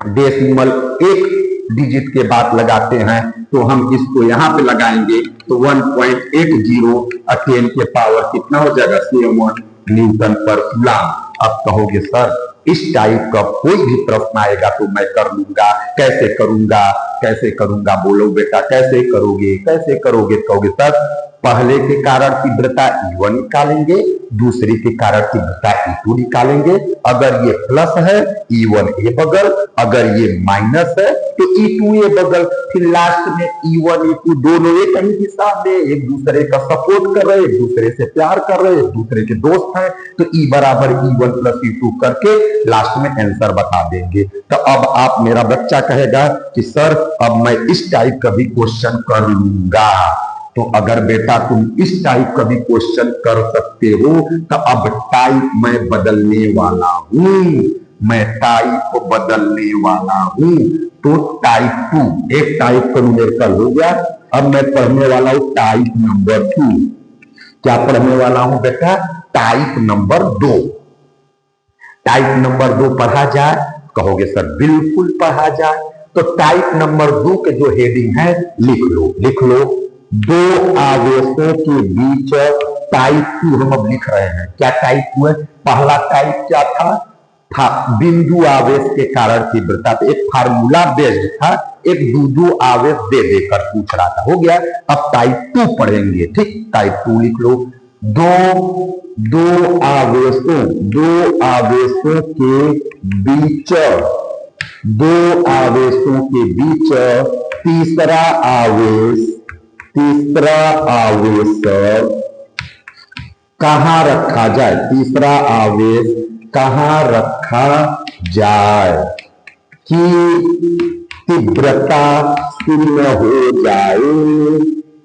डेसिमल एक डिजिट के बाद लगाते हैं, तो हम इसको यहां पे लगाएंगे तो 1.80 10 के पावर कितना हो जाएगा 7 न्यूटन पर कूलम। अब कहोगे सर इस टाइप का कोई भी प्रश्न आएगा तो मैं कर लूंगा, कैसे करूंगा, कैसे करूंगा, बोलो बेटा कैसे करोगे, कैसे करोगे। कहोगे सर पहले के कारण तीव्रता E1 निकालेंगे, दूसरे के कारण तीव्रता E2 निकालेंगे। अगर ये प्लस है E1 ये बगल, अगर ये माइनस है तो E2 ये बगल। फिर लास्ट में E1 E2 दोनों एक ही दिशा में एक दूसरे का सपोर्ट कर रहे, एक दूसरे से प्यार कर रहे, एक दूसरे के दोस्त हैं, तो E बराबर E1 प्लस E2 करके लास्ट में आंसर बता देंगे। तो अब आप मेरा बच्चा कहेगा कि सर अब मैं इस टाइप का भी क्वेश्चन कर लूंगा। तो अगर बेटा तुम इस टाइप का भी क्वेश्चन कर सकते हो तो अब टाइप मैं बदलने वाला हूं, मैं टाइप बदलने वाला हूं। तो टाइप 2 एक टाइप का न्यूमेरिकल हो गया, अब मैं पढ़ने वाला हूं टाइप नंबर 2। क्या पढ़ने वाला हूं बेटा, टाइप नंबर 2। टाइप नंबर 2 पढ़ा जाए, कहोगे सर बिल्कुल पढ़ा जाए। तो टाइप नंबर 2 के जो हेडिंग है लिख लो, लिख लो। दो आवेशों के बीच टाइप 2 हम अब लिख रहे हैं। क्या टाइप 2 है, पहला टाइप क्या था बिंदु आवेश के कारण तीव्रता, तो एक फार्मूला बेस्ड था, एक दो आवेश दे देकर पूछ रहा था, हो गया। अब टाइप 2 पढ़ेंगे, ठीक। टाइप 2 लिख लो। दो आवेशों के बीच, दो आवेशों के बीच तीसरा आवेश कहां रखा जाए, तीसरा आवेश कहां रखा जाए कि तीव्रता शून्य हो जाए,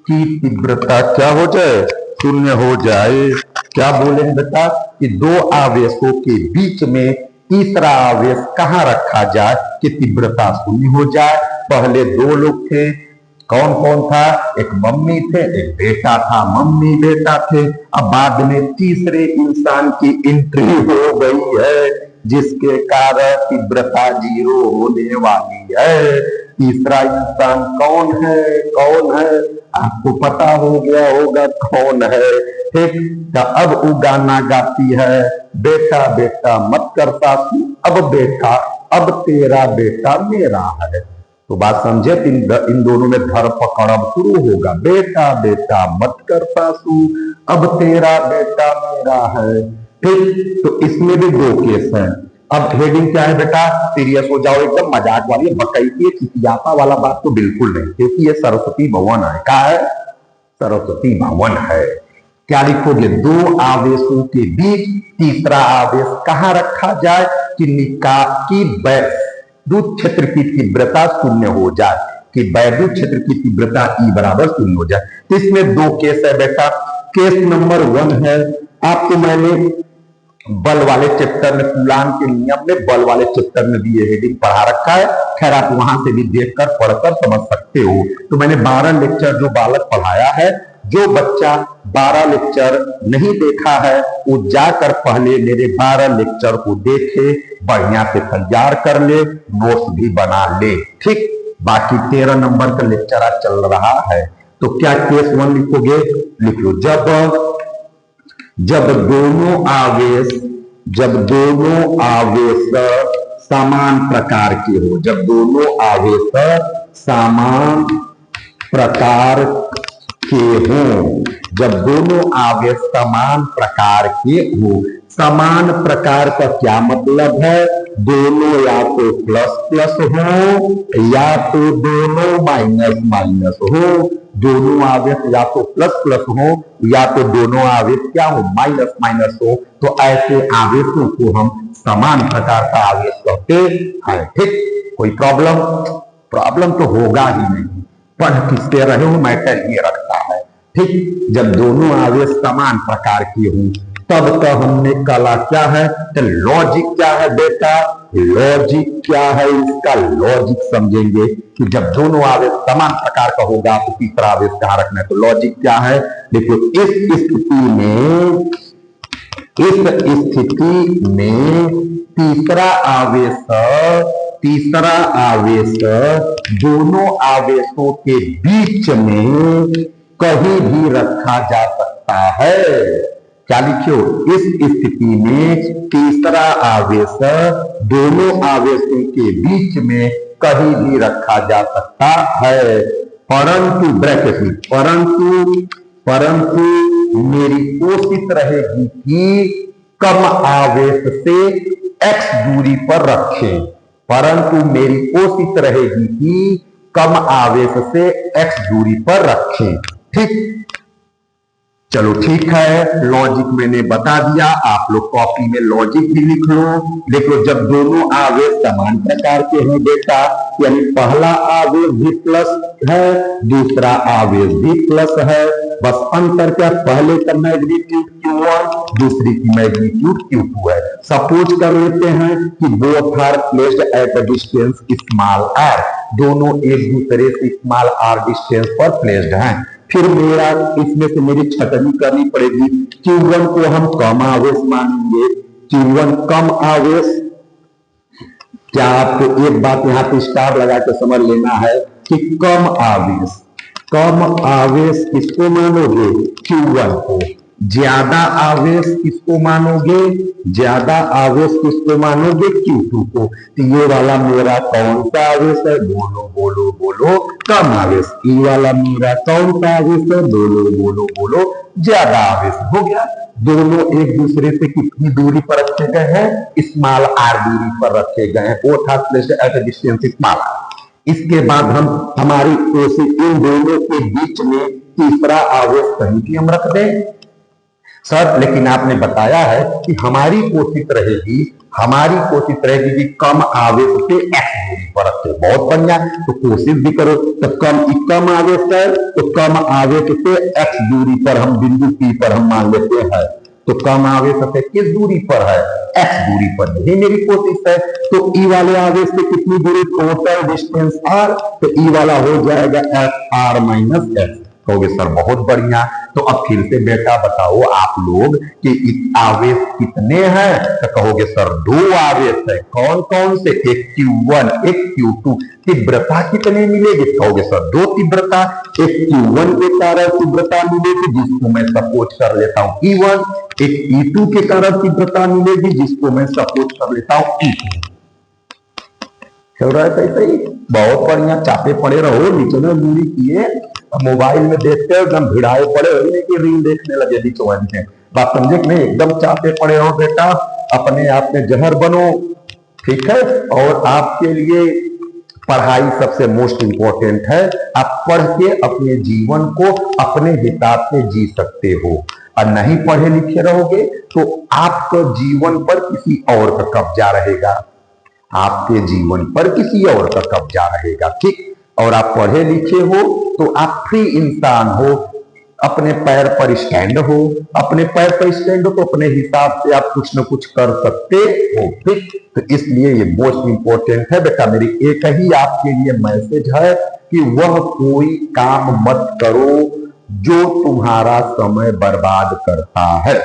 कि तीव्रता क्या हो जाए शून्य हो जाए। क्या बोलेंगे बेटा कि दो आवेशों के बीच में तीसरा आवेश कहां रखा जाए कि तीव्रता शून्य हो जाए। पहले दो लोग थे, कौन कौन था? एक मम्मी थे, एक बेटा था। मम्मी बेटा थे। अब बाद में तीसरे इंसान की एंट्री हो गई है, जिसके कारण तीव्रता 0 होने वाली है। तीसरा इंसान कौन है? कौन है? आपको पता हो गया होगा कौन है। ठीक, तो अब वो गाना गाती है, बेटा बेटा मत कर सासू, अब बेटा, अब तेरा बेटा मेरा है। तो बात समझे, इन दोनों में धर पकड़ब शुरू होगा। बेटा बेटा मत कर सासू, अब तेरा बेटा मेरा है। ठीक, तो इसमें भी दो केस हैं। अब हेडिंग क्या है बेटा? सीरियस हो जाओ एकदम, मजाक वाली बकैती चिकियापा वाला बात तो बिल्कुल नहीं, क्योंकि ये सरस्वती भवन है। क्या है? सरस्वती भवन है। क्या लिखोगे? दो आवेशों के बीच तीसरा आवेश कहां रखा जाए कि वैद्युत क्षेत्र की तीव्रता शून्य हो जाए, कि वैद्युत क्षेत्र की तीव्रता E बराबर शून्य हो जाए। तो इसमें दो केस है बेटा। केस नंबर 1 है, आपको मैंने बल वाले चैप्टर में, कूलाम के नियम में बल वाले चैप्टर में भी ये हेडिंग पढ़ा रखा है। खैर आप वहां से भी देखकर पढ़कर समझ सकते हो। तो मैंने 12 लेक्चर जो बालक पढ़ाया है, जो बच्चा 12 लेक्चर नहीं देखा है वो जाकर पहले मेरे 12 लेक्चर को देखे, बढ़िया से तैयार कर ले, नोट्स भी बना ले। ठीक, बाकी 13 नंबर का लेक्चर आज चल रहा है। तो क्या केस 1 लिखोगे? लिख लो, जब दोनों आवेश समान प्रकार के हो, जब दोनों आवेश समान प्रकार के हों, जब दोनों आवेश समान प्रकार के हो। समान प्रकार का क्या मतलब है? दोनों या तो प्लस प्लस हो या तो दोनों माइनस माइनस हो। दोनों आवेश या तो प्लस प्लस हो या तो दोनों आवेश क्या हो? माइनस माइनस हो। तो ऐसे आवेशों को हम समान प्रकार का आवेश कहते हैं। ठीक, कोई प्रॉब्लम तो होगा ही नहीं। पढ़ किससे रहे हो मैटर ये रखता है। ठीक, जब दोनों आवेश समान प्रकार के हों तब तो हमने कला क्या है, तो लॉजिक क्या है बेटा? लॉजिक क्या है? इसका लॉजिक समझेंगे कि जब दोनों आवेश समान प्रकार का होगा तो तीसरा आवेश कहां रखना है। तो लॉजिक क्या है? देखो, इस स्थिति में तीसरा आवेश दोनों आवेशों के बीच में कहीं भी रखा जा सकता है। क्या लिखियो? इस स्थिति में तीसरा आवेश दोनों आवेशों के बीच में कहीं भी रखा जा सकता है, परंतु ब्रैकेट में परंतु मेरी कोशिश रहेगी कि कम आवेश से x दूरी पर रखें। परंतु मेरी कोशिश रहेगी कि कम आवेश से x दूरी पर रखें। ठीक, चलो ठीक है, लॉजिक मैंने बता दिया। आप लोग कॉपी में लॉजिक भी लिख लो। देखो, जब दोनों आवेश समान प्रकार के हैं बेटा, यानी पहला आवेश भी प्लस है, दूसरा आवेश भी प्लस है। बस अंतर क्या? पहले का मैग्नीट्यूड Q1, दूसरी की मैग्नीट्यूड Q2 है। सपोज कर लेते हैं कि both are placed at a distance small r, दोनों एक दूसरे से स्मॉल r डिस्टेंस पर प्लेस्ड हैं। फिर मेरा इसमें से मेरी छटनी करनी पड़ेगी। Q1 को हम कम आवेश मानेंगे। Q1 कम आवेश। क्या आपको एक बात यहां पे स्टार लगा के समझ लेना है कि कम आवेश किसको मानोगे? Q1 को। ज्यादा आवेश किसको मानोगे? ज्यादा आवेश किसको मानोगे? Q2 को। तो ये वाला मेरा कौन सा आवेश है? बोलो बोलो बोलो, कम आवेश। ये वाला मेरा कौन सा आवेश है? बोलो बोलो बोलो, ज्यादा आवेश। हो गया। दोनों एक दूसरे से कितनी दूरी पर रखे गए हैं? स्मॉल r दूरी पर रखे गए हैं। Both are placed at a distance small r। इसके बाद हम हमारी कोशिश इन दोनों के बीच में तीसरा आवेश कहीं भी हम रख दें। सर लेकिन आपने बताया है कि हमारी कोशिश रहेगी कि कम आवेश से एक्स दूरी पर रखे। बहुत बढ़िया, तो कोशिश भी करो। तो कम आवेश है, तो कम आवेश से एक्स दूरी पर हम बिंदु पी पर हम मान लेते हैं। तो कम आवेश से किस दूरी पर है? एक्स दूरी पर। यही मेरी कोशिश है। तो ई वाले आवेश से कितनी दूरी? Total distance R. तो ई वाला हो जाएगा एफ आर माइनस एक्स। कहोगे सर बहुत बढ़िया। तो अब फिर से बेटा बताओ आप लोग कि आवेश कितने हैं? तो कहोगे सर दो आवेश है। कौन कौन से? एक Q1 एक Q2। तीव्रता कितने मिलेगी? कहोगे सर दो तीव्रता। एक Q1 के कारण तीव्रता मिलेगी जिसको मैं सपोज कर लेता हूं E1। एक E2 के कारण तीव्रता मिलेगी जिसको मैं सपोज कर लेता हूं E2। चल रहा है सही? बहुत बढ़िया। चापे पड़े रहो, निचले दूरी किए, मोबाइल में देखते हो एकदम भिड़ाए पड़े हो, नहीं कि रील देखने लगे बीच में। बात समझे कि नहीं? एकदम चापे पड़े हो बेटा, अपने आप में जहर बनो, ठीक है। और आपके लिए पढ़ाई सबसे मोस्ट इंपॉर्टेंट है। आप पढ़ के अपने जीवन को अपने हिसाब से जी सकते हो, और नहीं पढ़े लिखे रहोगे तो आपके जीवन पर किसी और का कब्जा रहेगा। आपके जीवन पर किसी और का कब्जा रहेगा, ठीक। और आप पढ़े लिखे हो तो आप फ्री इंसान हो, अपने पैर पर स्टैंड हो। अपने पैर पर स्टैंड हो तो अपने हिसाब से आप कुछ न कुछ कर सकते हो, ठीक। तो इसलिए ये मोस्ट इंपॉर्टेंट है बेटा। मेरी एक ही आपके लिए मैसेज है कि वह कोई काम मत करो जो तुम्हारा समय बर्बाद करता है।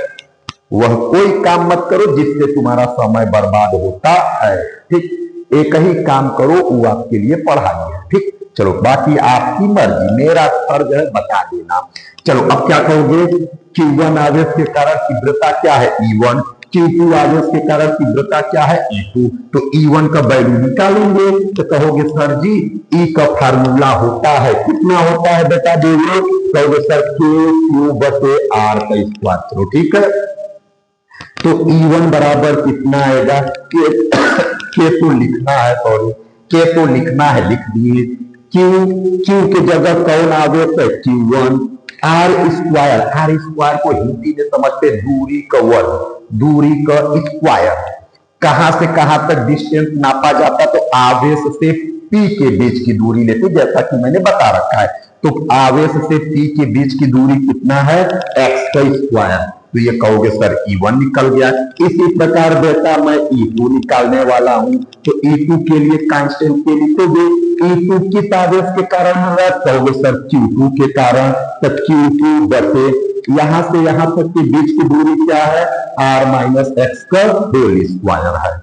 वह कोई काम मत करो जिससे तुम्हारा समय बर्बाद होता है, ठीक। एक ही काम करो, वो आपके लिए पढ़ाई है, ठीक। चलो बाकी आपकी मर्जी, मेरा फर्ज है बता देना। चलो अब क्या कहोगे? Q1 आवेश के कारण तीव्रता क्या है? E1। Q2 आवेश के कारण तीव्रता क्या है? E2। तो E1 का वैल्यू निकालेंगे तो कहोगे सर जी E का फार्मूला होता है, कितना होता है बेटा? देखो कहोगे सर Q/R का स्क्वायर। चलो ठीक है। तो E1 बराबर कितना आएगा? के तो लिखना है, सॉरी के तो लिखना है, लिख दिए। क्यू के जगह कौन आवेश है? Q1। आर स्क्वायर को हिंदी में समझते दूरी का वर्ग, दूरी का स्क्वायर। कहां से कहां तक डिस्टेंस नापा जाता? तो आवेश से P के बीच की दूरी लेते, जैसा कि मैंने बता रखा है। तो आवेश से P के बीच की दूरी कितना है? x का स्क्वायर। तो ये कहोगे सर E1 निकल गया। इसी प्रकार बेटा मैं E2 निकालने वाला हूं। तो E2 के लिए कांस्टेंट के लिखोगे। E2 किस आवेश के कारण है? कहोगे सर Q2 के कारण। तो Q2 बटे यहां से यहां तक के बीच की दूरी क्या है? R माइनस एक्स का होल स्क्वायर है।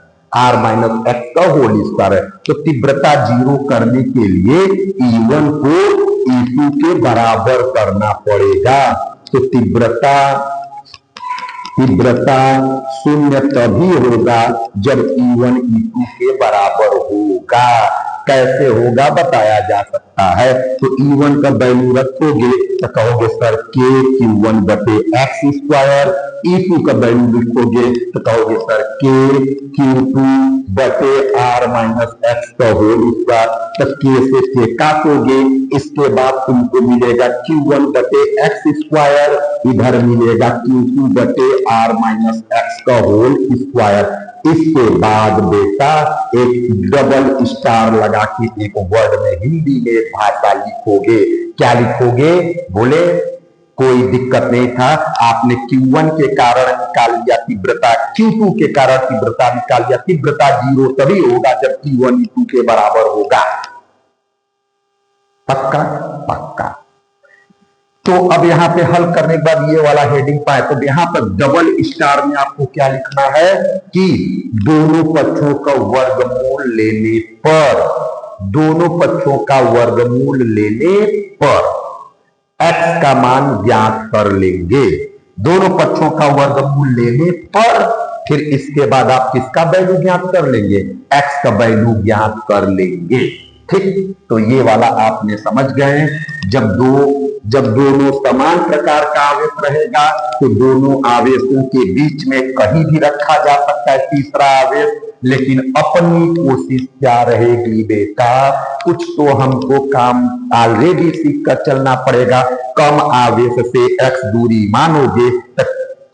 R माइनस एक्स का होल स्क्वायर है। तो तीव्रता जीरो करने के लिए E1 को E2 के बराबर करना पड़ेगा। तो तीव्रता शून्य तभी होगा जब E1 E2 के बराबर होगा। कैसे होगा बताया जा सकता है। तो E1 का वैल्यू रखोगे तो कहोगे सर के Q1 बटे एक्स स्क्वायर। E2 का वैल्यू लिखोगे तो कहोगे सर के Q2 बटे R माइनस एक्स का होल स्क्वायर। तो के से के काटोगे, इसके बाद तुमको मिलेगा Q1 बटे एक्स स्क्वायर, इधर मिलेगा Q2 बटे R माइनस एक्स का होल स्क्वायर। इसके बाद बेटा एक डबल स्टार लगा के एक वर्ड में हिंदी में भाषा लिखोगे। क्या लिखोगे? बोले कोई दिक्कत नहीं था। आपने Q1 के कारण निकाल लिया तीव्रता, Q2 के कारण तीव्रता निकाल लिया। तीव्रता जीरो तभी होगा जब Q1 E2 के बराबर होगा। पक्का? पक्का। तो अब यहां पे हल करने के बाद ये वाला हेडिंग पाए तो यहां पर डबल स्टार में आपको क्या लिखना है कि दोनों पक्षों का वर्गमूल लेने पर, दोनों पक्षों का वर्गमूल लेने पर x का मान ज्ञात कर लेंगे। दोनों पक्षों का वर्गमूल लेने पर फिर इसके बाद आप किसका वैल्यू ज्ञात कर लेंगे? x का वैल्यू ज्ञात कर लेंगे, ठीक। तो ये वाला आपने समझ गए। जब दोनों समान प्रकार का आवेश रहेगा तो दोनों आवेशों के बीच में कहीं भी रखा जा सकता है तीसरा आवेश, लेकिन अपनी कोशिश क्या रहेगी बेटा? कुछ तो हमको काम ऑलरेडी सीख कर चलना पड़ेगा। कम आवेश से x दूरी मानोगे तो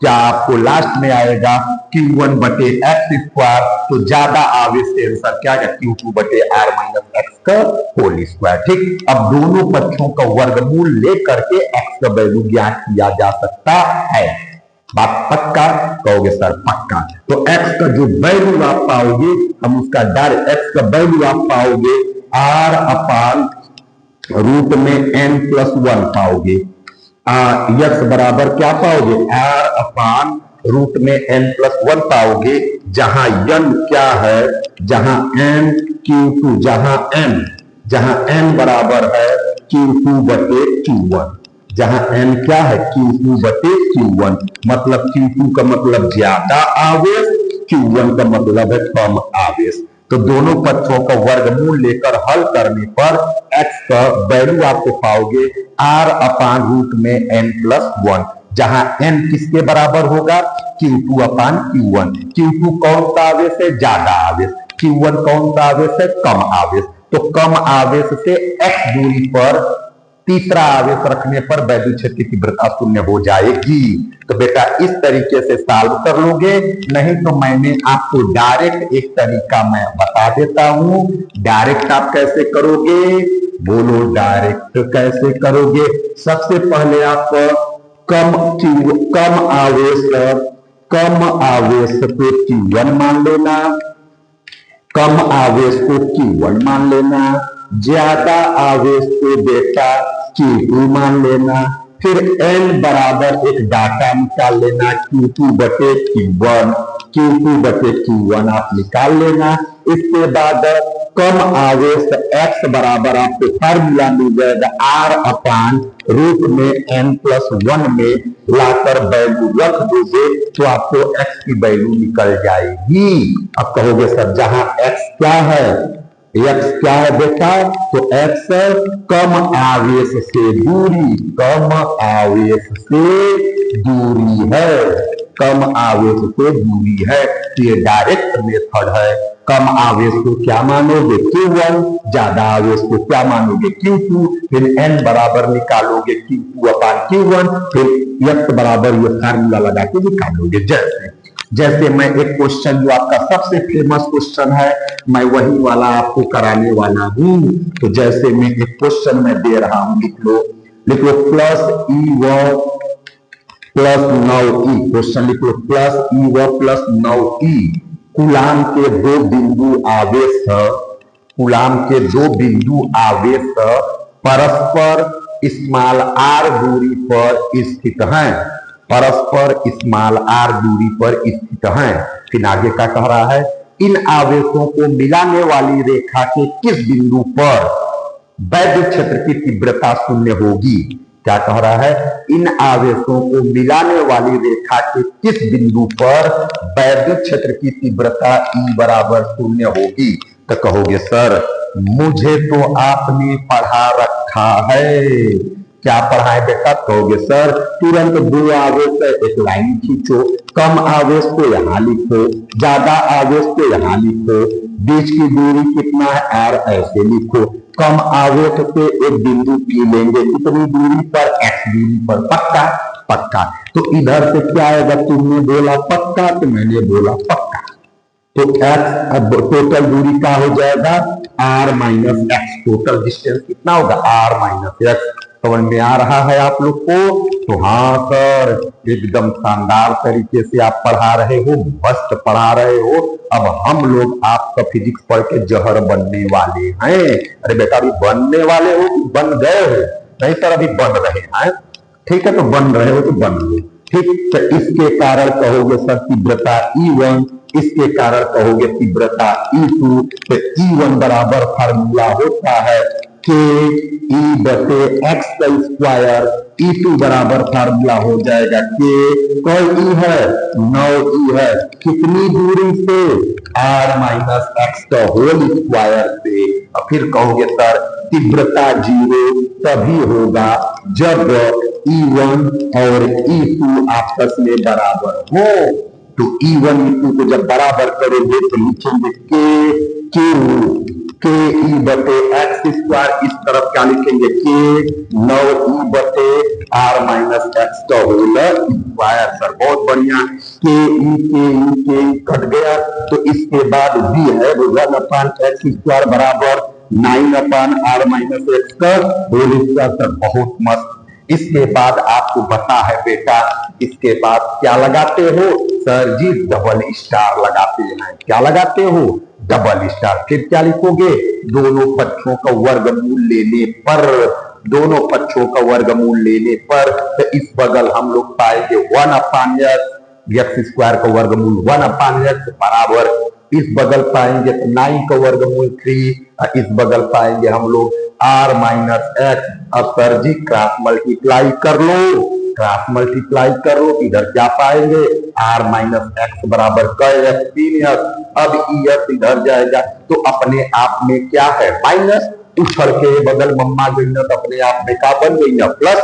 क्या आपको लास्ट में आएगा Q1 बटे एक्स स्क्वायर, तो ज्यादा आवेश से आंसर क्या है Q2 बटे आर माइनस एक्स का होल स्क्वायर। ठीक, अब दोनों पक्षों का वर्गमूल लेकर के एक्स का वैल्यू ज्ञात किया जा सकता है। बात पक्का? कहोगे सर पक्का। तो एक्स का जो वैल्यू आप पाओगे, हम उसका डायरेक्ट एक्स का वैल्यू आप पाओगे आर अपान रूट में n प्लस 1 पाओगे। यक्स बराबर क्या पाओगे आर अपान रूट में n प्लस 1 पाओगे, जहां n क्या है, जहां n Q2, जहां n बराबर है Q2 बटे Q1, जहां n क्या है Q2 बटे Q1, मतलब Q2 का मतलब ज्यादा आवेश, Q1 का मतलब है कम आवेश। तो दोनों पक्षों का वर्गमूल लेकर हल करने पर x का वैल्यू आपको पाओगे r अपान रूट में n प्लस 1, जहां n किसके बराबर होगा Q2 अपान Q1। Q2 कौन सा आवेश है, ज्यादा आवेश, Q1 कौन सा आवेश है, कम आवेश। तो कम आवेश से x दूरी पर तीसरा आवेश रखने पर वैद्युत क्षेत्र की तीव्रता शून्य हो जाएगी। तो बेटा इस तरीके से सॉल्व कर लोगे, नहीं तो मैंने आपको डायरेक्ट एक तरीका मैं बता देता हूं। डायरेक्ट आप कैसे करोगे, बोलो डायरेक्ट कैसे करोगे। सबसे पहले आप कम आवेश को Q1 मान लेना, कम आवेश को Q1 मान लेना, ज्यादा आवेश को बेटा Q2 मान लेना, फिर n बराबर एक डाटा निकाल लेना Q2 बटे Q1, Q2 बटे Q1 आप निकाल लेना। इसके बाद कम आवेश x बराबर आपको फार्मूला मिल जाएगा r अपान रूट में n प्लस 1 में लाकर वैल्यू रख दोगे तो आपको x की वैल्यू निकल जाएगी। अब कहोगे सर जहां x क्या है, x क्या है बेटा, तो x कम आवेश से दूरी, कम आवेश से दूरी है, कम आवेश से दूरी है। तो ये डायरेक्ट मेथड है। कम आवेश को क्या मानोगे Q1, ज्यादा आवेश को क्या मानोगे Q2, फिर n बराबर निकालोगे Q2 अपान Q1, फिर x बराबर ये फार्मूला लगा के निकालोगे। जैसे मैं एक क्वेश्चन जो आपका सबसे फेमस क्वेश्चन है, मैं वही वाला आपको कराने वाला हूं। तो जैसे मैं एक क्वेश्चन में दे रहा हूं, लिख लो plus E1 plus 9E, question लिख लो plus E1 plus 9E। Coulomb के दो बिंदु आवेश, कूलाम के दो बिंदु आवेश परस्पर स्मॉल r दूरी पर स्थित हैं, परस्पर स्मॉल r दूरी पर स्थित हैं। फिर आगे क्या कह रहा है, इन आवेशों को मिलाने वाली रेखा के किस बिंदु पर वैद्युत क्षेत्र की तीव्रता शून्य होगी। क्या कह रहा है, इन आवेशों को मिलाने वाली रेखा के किस बिंदु पर वैद्युत क्षेत्र की तीव्रता E बराबर शून्य होगी। तो कहोगे सर मुझे तो आपने पढ़ा रखा है। क्या पढ़ा है बेटा, कहोगे सर तुरंत दो आवेश है, एक लाइन खींचो, कम आवेश को यहां लिखो, ज्यादा आवेश को यहां लिखो, बीच की दूरी कितना है r, ऐसे लिखो। कम आवेश से एक बिंदु P लेंगे, कितनी दूरी पर, x दूरी पर। पक्का पक्का। तो इधर से क्या आएगा, तुमने बोला पक्का तो मैंने बोला पक्का, तो x अब टोटल दूरी का हो जाएगा r minus x. Total distance कितना होगा r माइनस एक्स। समझ में आ रहा है आप लोग को। तो हाँ सर एकदम शानदार तरीके से आप पढ़ा रहे हो, मस्त पढ़ा रहे हो। अब हम लोग आपका फिजिक्स पढ़ के जहर बनने वाले हैं। अरे बेटा अभी बनने वाले हो कि बन गए हो, नहीं सर अभी बन रहे हैं। ठीक है, तो बन रहे हो तो बन लो। ठीक, तो इसके कारण कहोगे सर तीव्रता E1, इसके कारण कहोगे तीव्रता E2। तो E1 बराबर फार्मूला होता है के E बटे एक्स का स्क्वायर, E2 बराबर फार्मूला हो जाएगा के, कोई E है 9E है, कितनी दूरी से, r माइनस एक्स का होल स्क्वायर से। और फिर कहोगे सर तीव्रता 0 तभी होगा जब E1 और E2 आपस में बराबर हो। तो E1 E2 को जब बराबर करोगे तो लिखेंगे के Q के ई बटे एक्स स्क्वायर, इस तरफ क्या लिखेंगे के 9 ई बटे आर माइनस एक्स का होल स्क्वायर। सर बहुत बढ़िया, के ई कट गया, तो इसके बाद बी है 1 अपान एक्स स्क्वायर बराबर 9 अपान आर माइनस एक्स का होल स्क्वायर। सर बहुत मस्त। इसके बाद आपको पता है बेटा, इसके बाद क्या लगाते हो सर जी, डबल स्टार लगाते हैं। क्या लगाते हो, डबल स्टार। फिर क्या लिखोगे, दोनों पक्षों का वर्गमूल लेने पर, दोनों पक्षों का वर्गमूल लेने पर, तो इस बगल हम लोग पाएंगे 1 अपान एक्स स्क्वायर का वर्गमूल 1 अपान एक्स बराबर, इस बगल पाएंगे तो 9 का वर्गमूल 3, इस बगल पाएंगे हम लोग आर माइनस एक्स। अब सर जी क्रॉस मल्टीप्लाई कर लो, क्रॉस मल्टीप्लाई कर लो, इधर क्या पाएंगे आर माइनस एक्स बराबर एक्स 3x। अब एक्स इधर जाएगा तो अपने आप में क्या है माइनस, उछल के बगल मम्मा गई ना तो अपने आप में क्या बन गई ना प्लस,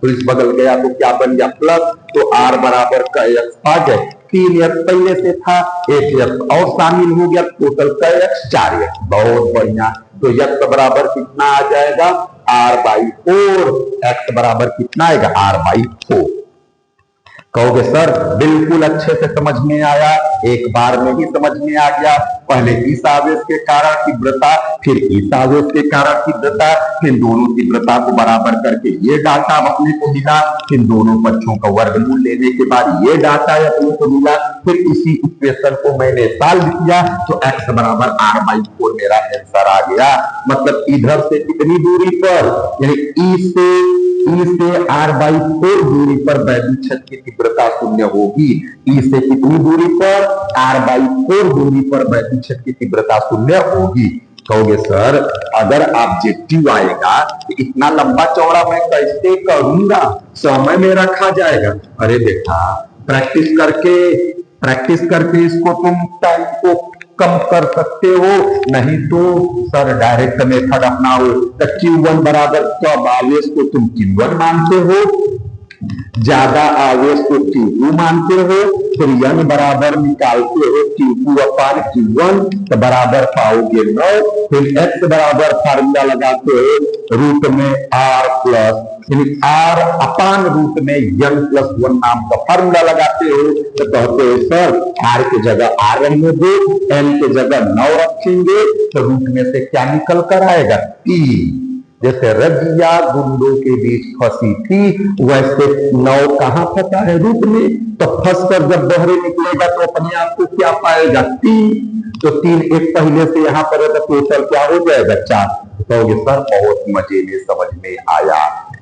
तो इस बगल गया तो क्या बन गया प्लस, तो आर बराबर का एक्स आ गया। 3x पहले से था, 1x और शामिल हो गया, टोटल का एक्स 4x। बहुत बढ़िया, तो x बराबर कितना आ जाएगा r/4, x बराबर कितना आएगा r/4। कहोगे सर बिल्कुल अच्छे से समझ में आया, एक बार में ही समझ में आ गया। पहले इस आवेश के कारण तीव्रता, फिर इस आवेश के कारण तीव्रता, फिर दोनों तीव्रता को बराबर करके ये डाटा अपने को मिला, फिर दोनों पक्षों का वर्गमूल लेने के बाद ये डाटा अपने को मिला, फिर इसी इक्वेशन को मैंने सॉल्व किया तो x बराबर r/4 मेरा आंसर आ गया। मतलब इधर से कितनी दूरी पर, यानी ई से r/4 दूरी पर वैद्युत क्षेत्र की तीव्रता शून्य होगी। ई से कितनी दूरी पर, r/4 दूरी पर वैद्युत क्षेत्र की तीव्रता शून्य होगी। कहोगे सर अगर ऑब्जेक्टिव आएगा तो इतना लंबा चौड़ा मैं कैसे करूंगा, समय में रखा जाएगा। अरे बेटा प्रैक्टिस करके इसको तुम टाइम को कम कर सकते हो, नहीं तो सर डायरेक्ट मेथड अपनाओ। तो Q1 बराबर कब आवेश को तुम Q1 मानते हो, ज्यादा आवेश को Q2 मानते हो, फिर n बराबर निकालते हो Q2 अपान Q1 तो बराबर पाओगे 9। फिर x बराबर फार्मूला लगाते हो रूट में r प्लस, यानी r अपान रूट में n+1 नाम का फार्मूला लगाते हो, तो कहते हो सर r की जगह r रहने दो, n की जगह 9 रखेंगे, तो रूट में से क्या निकल कर आएगा 3। जैसे रजिया गुंडों के बीच फंसी थी, वैसे 9 कहां फंसा है रूट में, तो फंस कर जब बहरे निकलेगा तो अपने आप को क्या पाएगा 3, तो 3 एक पहले से यहां पर है तो टोटल क्या हो जाएगा 4। कहोगे सर बहुत मजे में समझ में आया।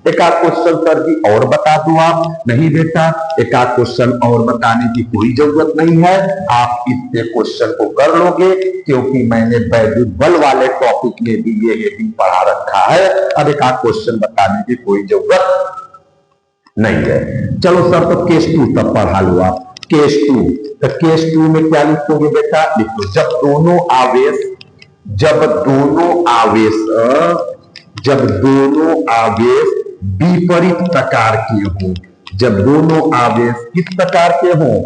एक आध क्वेश्चन सर जी और बता दूं आप, नहीं बेटा एक आध क्वेश्चन और बताने की कोई जरूरत नहीं है, आप इस क्वेश्चन को कर लोगे क्योंकि मैंने वैद्युत बल वाले टॉपिक में भी ये हेडिंग पढ़ा रखा है। अब एक आध क्वेश्चन बताने की कोई जरूरत नहीं है। चलो सर तो केस 2 तब पढ़ा लो आप। केस 2, तो केस 2 में क्या लिखोगे बेटा, लिखो जब दोनों आवेश विपरीत प्रकार के हों, जब दोनों आवेश किस प्रकार के हों,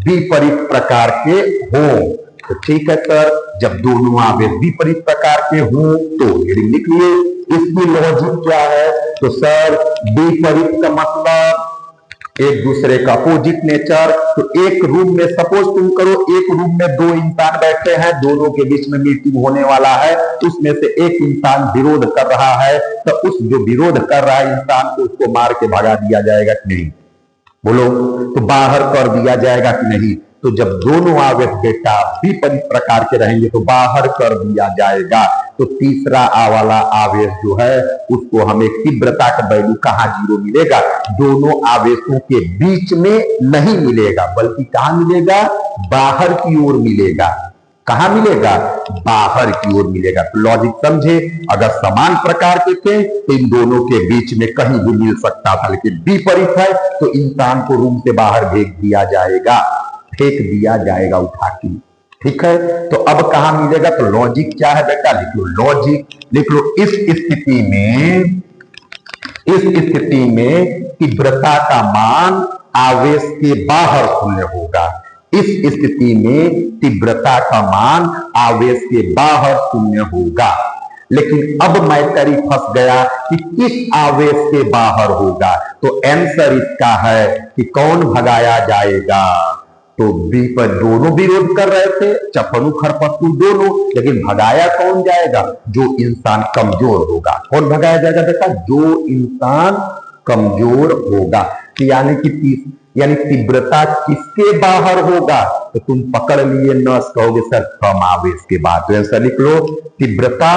विपरीत प्रकार के हों, तो ठीक है सर जब दोनों आवेश विपरीत प्रकार के हों तो हेडिंग लिख लिए। इसकी लॉजिक क्या है, तो सर विपरीत का मतलब एक दूसरे का अपोजिट नेचर। तो एक रूम में सपोज तुम करो, एक रूम में 2 इंसान बैठे हैं, दोनों के बीच में मीटिंग होने वाला है, उसमें से एक इंसान विरोध कर रहा है, तो उस जो विरोध कर रहा है इंसान को उसको मार के भगा दिया जाएगा कि नहीं, बोलो, तो बाहर कर दिया जाएगा कि नहीं। तो जब दोनों आवेश बेटा विपरीत प्रकार के रहेंगे तो बाहर कर दिया जाएगा। तो तीसरा वाला आवेश जो है उसको हमें तीव्रता का वैल्यू कहां 0 मिलेगा, दोनों आवेशों के बीच में नहीं मिलेगा, बल्कि कहां मिलेगा, बाहर की ओर मिलेगा। कहां मिलेगा, बाहर की ओर मिलेगा। तो लॉजिक समझे, अगर समान प्रकार के थे तो इन दोनों के बीच में कहीं भी मिल सकता था, लेकिन विपरीत है तो इंसान को रूम से बाहर फेंक दिया जाएगा उठा के। ठीक है, तो अब कहां मिलेगा, तो लॉजिक क्या है बेटा, लिख लो लॉजिक, लिख लो इस स्थिति में तीव्रता का मान आवेश के बाहर शून्य होगा। इस स्थिति में तीव्रता का मान आवेश के बाहर शून्य होगा। लेकिन अब मैं तरी फंस गया कि किस आवेश के बाहर होगा। तो आंसर इसका है कि कौन भगाया जाएगा। तो बी पर दोनों विरोध कर रहे थे, चपलू खरपतलू दोनों, लेकिन भगाया कौन जाएगा? जो इंसान कमजोर होगा। कौन भगाया जाएगा बेटा? जो इंसान कमजोर होगा। यानी तीव्रता किसके बाहर होगा? तो तुम पकड़ लिए नस, कहोगे सर कम आवेश के बाहर। तो ऐसा लिख लो, तीव्रता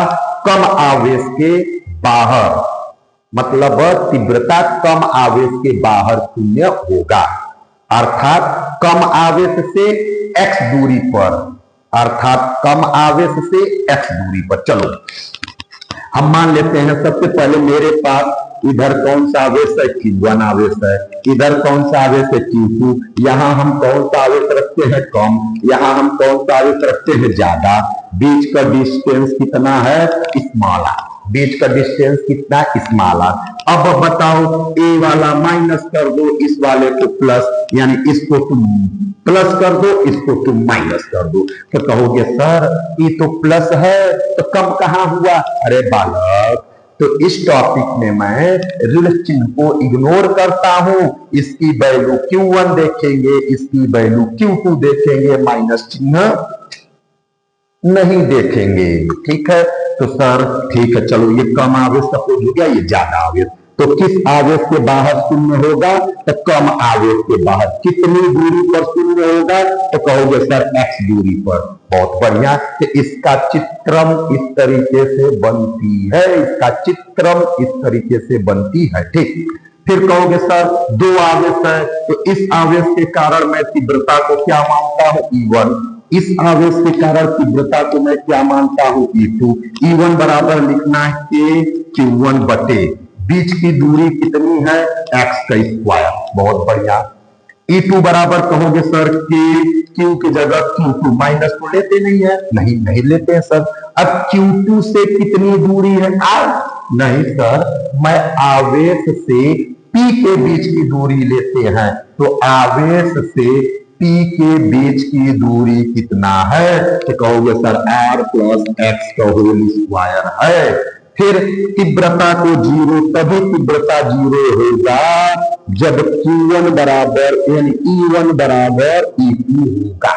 कम आवेश के बाहर, मतलब तीव्रता कम आवेश के बाहर शून्य होगा, अर्थात कम आवेश से x दूरी पर, अर्थात कम आवेश से x दूरी पर। चलो हम मान लेते हैं, सबसे पहले मेरे पास इधर कौन सा आवेश है? Q1 आवेश है। इधर कौन सा आवेश है? Q2। यहां हम कौन सा आवेश रखते हैं? कम। यहां हम कौन सा आवेश रखते हैं? ज्यादा। बीच का डिस्टेंस कितना है? Small are. बीच का डिस्टेंस कितना? Small R. अब बताओ, ए वाला माइनस कर दो, इस वाले को प्लस, यानी इसको तुम प्लस कर दो, इसको तुम माइनस कर दो। तो कहोगे सर ये तो प्लस है तो कम कहां हुआ? अरे बालक, तो इस टॉपिक में मैं ऋण चिन्ह को इग्नोर करता हूं। इसकी वैल्यू Q1 देखेंगे, इसकी वैल्यू Q2 देखेंगे, माइनस चिन्ह नहीं देखेंगे। ठीक है, तो सर ठीक है, चलो ये कम आवेश सपोज हो गया, ये ज्यादा आवेश। तो किस आवेश के बाहर शून्य होगा? तो कम आवेश के बाहर। कितनी दूरी पर शून्य होगा? तो कहोगे सर x दूरी पर। बहुत बढ़िया। तो इसका चित्रम इस तरीके से बनती है, इसका चित्रम इस तरीके से बनती है। ठीक, फिर कहोगे सर दो आवेश है, तो इस आवेश के कारण मैं तीव्रता को क्या मानता हूं? E1। इस आवेश के कारण तीव्रता को मैं क्या मानता हूं? E2। E1 बराबर लिखना है के Q1 बटे बीच की दूरी कितनी है? x का स्क्वायर। बहुत बढ़िया। E2 बराबर कहोगे सर के Q की जगह Q2, माइनस तो लेते नहीं है? नहीं लेते हैं सर। अब Q2 से कितनी दूरी है? नहीं सर, मैं आवेश से P के बीच की दूरी लेते हैं। तो आवेश से P के बीच की दूरी कितना है? तो कहोगे सर r प्लस x का होल स्क्वायर है। फिर तीव्रता को जीरो, तभी तीव्रता जीरो होगा जब Q1 बराबर यानी E1 बराबर E2 होगा।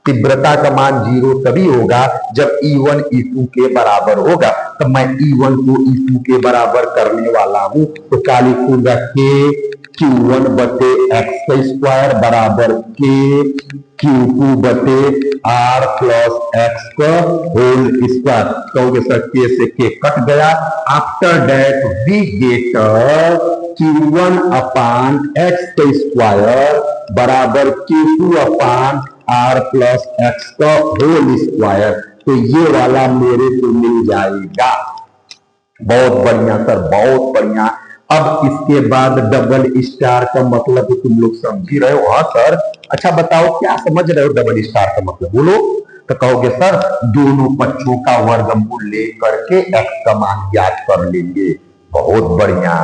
तीव्रता का मान जीरो तभी होगा जब E1 E2 के बराबर होगा। तो मैं E1 को E2 के बराबर करने वाला हूं, तो क्या लिखूंगा? के Q1 बटे x का स्क्वायर बराबर के Q2 बटे r प्लस x का होल स्क्वायर। कहोगे सर के से के कट गया। After that we get Q1 upon x का स्क्वायर बराबर Q2 upon r plus x का होल स्क्वायर। तो ये वाला मेरे को मिल जाएगा। बहुत बढ़िया सर, बहुत बढ़िया। अब इसके बाद डबल स्टार का मतलब तुम लोग समझ ही रहे हो? हाँ सर। अच्छा बताओ क्या समझ रहे हो डबल स्टार का मतलब? बोलो। तो कहोगे सर दोनों पक्षों का वर्गमूल लेकर के x का मान ज्ञात कर लेंगे। बहुत बढ़िया।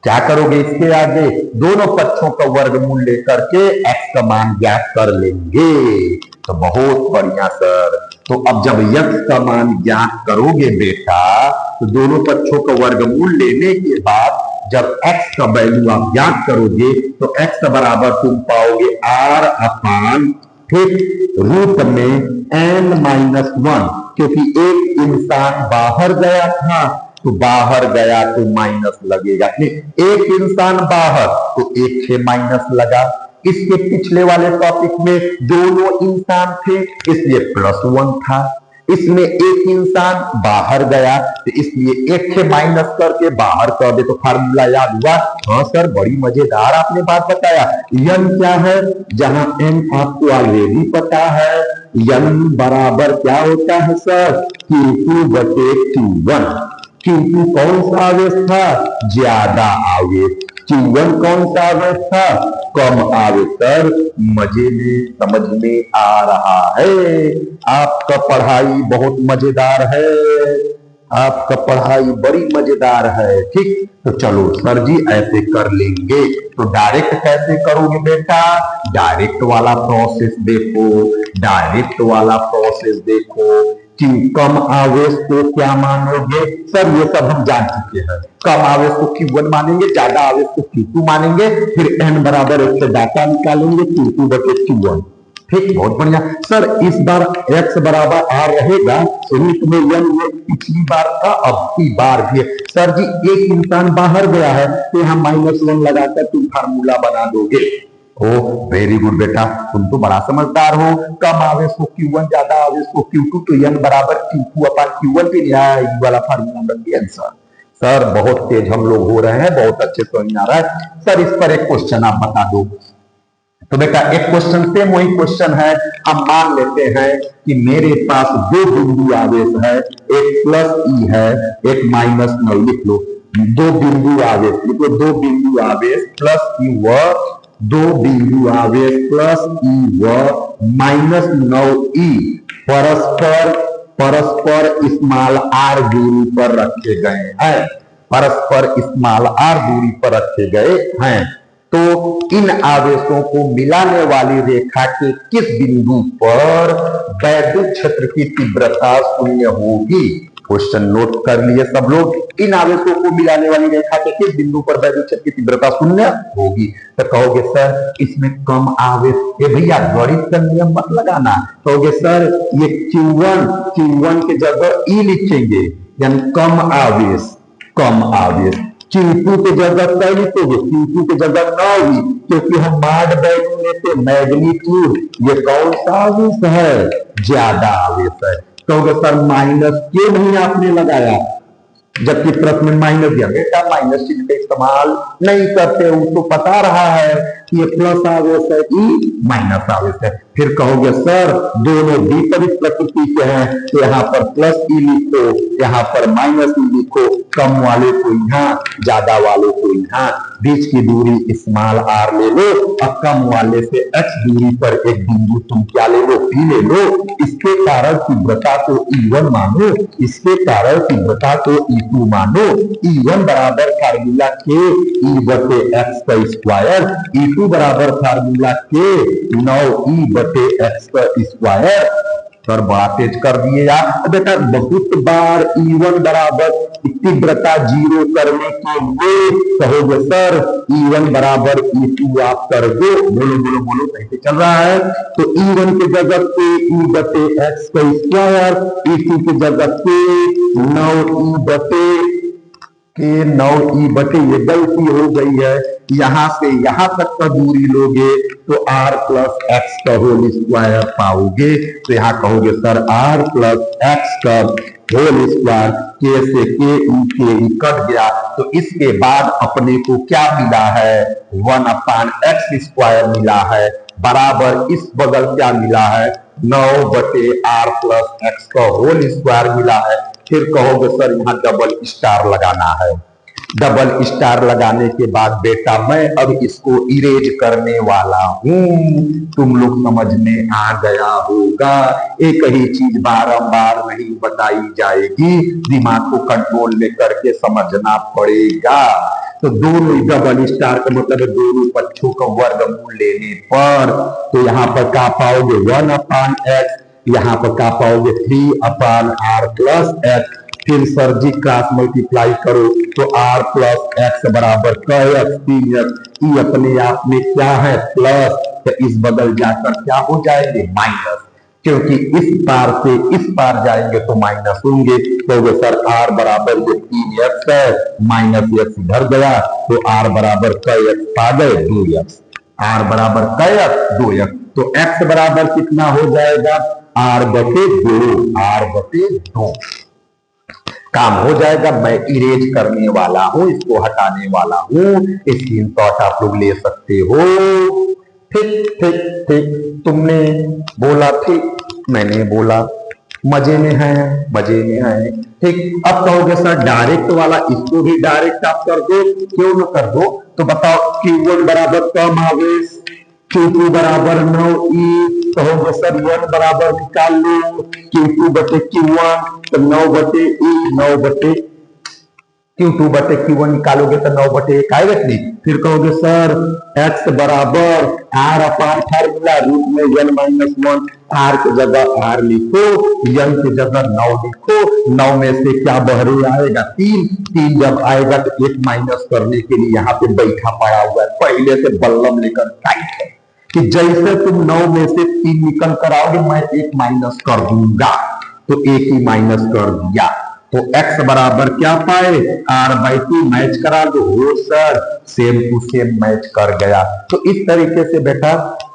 क्या करोगे इसके आगे? दोनों पक्षों का वर्गमूल लेकर के x का मान ज्ञात कर लेंगे। तो बहुत बढ़िया सर। तो अब जब x का मान ज्ञात करोगे बेटा, तो दोनों पक्षों का वर्गमूल लेने के बाद जब x का वैल्यू आप ज्ञात करोगे तो x बराबर तुम पाओगे r अपान फिर रूट में n-1, क्योंकि एक इंसान बाहर गया था तो बाहर गया तो माइनस लगेगा। एक इंसान बाहर तो एक से माइनस लगा। इसके पिछले वाले टॉपिक में दोनों इंसान थे इसलिए +1 था। इसमें एक इंसान बाहर गया तो इसलिए एक से माइनस करके बाहर कर दे। तो फार्मूला याद हुआ? हाँ सर, बड़ी मजेदार आपने बात बताया। n क्या है? जहां n आपको ऑलरेडी पता है। n बराबर क्या होता है सर? Q2 बटे Q1। Q2 कौन सा आवेश था? ज्यादा आवेश। Q1 कौन सा आवेश था? कम आवेश। सर मजे में समझ में आ रहा है? आपका पढ़ाई बहुत मजेदार है। आपका पढ़ाई बड़ी मजेदार है। ठीक, तो चलो सर जी ऐसे कर लेंगे। तो डायरेक्ट कैसे करोगे बेटा? डायरेक्ट वाला प्रोसेस देखो, डायरेक्ट वाला प्रोसेस देखो। क्यू कम आवेश को क्या मानोगे? सर ये सब हम जान चुके हैं। कम आवेश को Q1 मानेंगे, ज्यादा आवेश को Q2 मानेंगे, फिर n बराबर 1 से डाटा निकालेंगे Q2 बटे Q1। ठीक, बहुत बढ़िया। सर इस बार x बराबर r रहेगा, यूनिट में n ये पिछली बार था, अब की बार भी है। सर जी एक इंसान बाहर गया है तो यहाँ -1 लगाकर तुम फार्मूला बना दोगे। ओ वेरी गुड बेटा, तुम तो बड़ा समझदार हो। कम आवेश को Q1, ज्यादा आवेश को Q2, तो n बराबर Q2 अपन Q1 पे ये वाला फार्मूला बन गया आंसर। सर बहुत तेज हम लोग हो रहे हैं, बहुत अच्छे समझ में आ रहा है। सर इस पर एक क्वेश्चन आप बता दो। तो बेटा एक क्वेश्चन सेम वही क्वेश्चन है। हम मान लेते हैं कि मेरे पास दो बिंदु आवेश है, एक प्लस ई है, एक माइनस 9। लिख लो दो बिंदु आवेश, लिखो दो बिंदु आवेश प्लस ई व दो बिंदु आवेश प्लस ई व -9 ई परस्पर परस्पर स्मॉल आर दूरी पर रखे गए हैं। परस्पर स्मॉल आर दूरी पर रखे गए हैं। तो इन आवेशों को मिलाने वाली रेखा के किस बिंदु पर वैद्युत क्षेत्र की तीव्रता शून्य होगी? क्वेश्चन नोट कर लिए सब लोग। इन आवेशों को मिलाने वाली रेखा के किस बिंदु पर वैद्युत क्षेत्र की तीव्रता शून्य होगी? तो कहोगे सर इसमें कम आवेश, ये भैया गणित का नियम मत लगाना। कहोगे सर ये Q1 के जगह ई लिखेंगे, यानी कम आवेश, कम आवेश। Q2 के जगह क्या लिखोगे? Q2 के जगह 9 ही, क्योंकि हम माड वैल्यू लेते मैग्नीट्यूड। ये कौन सा आवेश है? ज्यादा आवेश है। कहोगे सर माइनस क्यों नहीं आपने लगाया, जबकि प्रश्न में माइनस दिया? बेटा माइनस चिन्ह का इस्तेमाल नहीं करते, उसको पता रहा है कि ये प्लस आवेश है, ई माइनस आवेश है। फिर कहोगे सर दोनों विपरीत प्रकृति के हैं, तो यहाँ पर प्लस ई लिखो, यहाँ पर माइनस ई लिखो। कम वाले को यहाँ, ज्यादा वाले को यहाँ, बीच की दूरी स्मॉल आर ले लो और कम वाले से x दूरी पर एक बिंदु तुम क्या ले लो? P ले लो। इसके कारण तीव्रता को E1 मानो, इसके कारण तीव्रता को E2 मानो। E1 बराबर फार्मूला के E बटे x का स्क्वायर, E2 बराबर फार्मूला के 9E बटे x का स्क्वायर। सर बड़ा तेज कर दिए यार। बेटा बहुत बार E1 बराबर तीव्रता 0 करने के लिए कहोगे सर E1 बराबर E2 आप कर दो। बोलो बोलो बोलो कैसे चल रहा है? तो E1 के जगह पे E बटे x का स्क्वायर, E2 के जगह पे 9E बटे ये गलती हो गई है। यहां से यहां तक का दूरी लोगे तो r प्लस एक्स का होल स्क्वायर पाओगे। तो यहां कहोगे सर r प्लस एक्स का होल स्क्वायर, के से के कट गया। तो इसके बाद अपने को क्या मिला है? 1/x स्क्वायर मिला है, बराबर इस बगल क्या मिला है? 9 बटे r प्लस एक्स का होल स्क्वायर मिला है। फिर कहोगे सर यहाँ डबल स्टार लगाना है। डबल स्टार लगाने के बाद बेटा मैं अब इसको इरेज करने वाला हूं। तुम लोग समझ में आ गया होगा। एक ही चीज बारंबार नहीं बताई जाएगी, दिमाग को कंट्रोल में करके समझना पड़ेगा। तो दोनों डबल स्टार का मतलब है दोनों पक्षों का वर्गमूल लेने पर तो यहाँ पर क्या पाओगे? 1/x, यहाँ पर क्या पाओगे? 3/r plus x। फिर सर जी क्रॉस मल्टीप्लाई करो तो r प्लस एक्स बराबर x 3x। ई अपने आप में क्या है? प्लस, तो इस बदल जाकर क्या हो जाएंगे? माइनस, क्योंकि इस पार से इस पार जाएंगे तो माइनस होंगे। तो सर r बराबर ये 3x है, माइनस x इधर गया तो r बराबर x पा गए 2x। r बराबर x 2x, तो x बराबर कितना हो जाएगा? r बटे 2, r बटे 2 काम हो जाएगा। मैं इरेज करने वाला हूं, इसको हटाने वाला हूं। स्क्रीनशॉट आप लोग ले सकते हो। ठीक ठीक ठीक, तुमने बोला ठीक, मैंने बोला, मजे में है, मजे में है। ठीक, अब कहोगे सर डायरेक्ट वाला, इसको भी डायरेक्ट आप कर दो। क्यों ना कर दो? तो बताओ Q1 बराबर कम आवेश, Q2 बराबर 9E, कहोगे सर n बराबर निकाल लो Q2 बटे Q1, तो 9 बटे E, 9 बटे Q2 बटे Q1 निकालोगे तो 9 बटे 1 आएगा कि नहीं। फिर कहोगे सर x बराबर r अपान फार्मूला रूट में n माइनस 1, r की जगह r लिखो, n की जगह 9 लिखो, 9 में से क्या बहरे आएगा 3, 3 जब आएगा तो 1 माइनस करने के लिए यहाँ पे बैठा पड़ा हुआ है, पहले से बल्लम लेकर टाइट है कि जैसे तुम 9 में से 3 निकल कर आओगे मैं 1 माइनस कर दूंगा, तो 1 ही माइनस कर दिया, तो x बराबर क्या पाए r/2 मैच करा दो। हो sir same to same match कर गया। तो इस तरीके से बेटा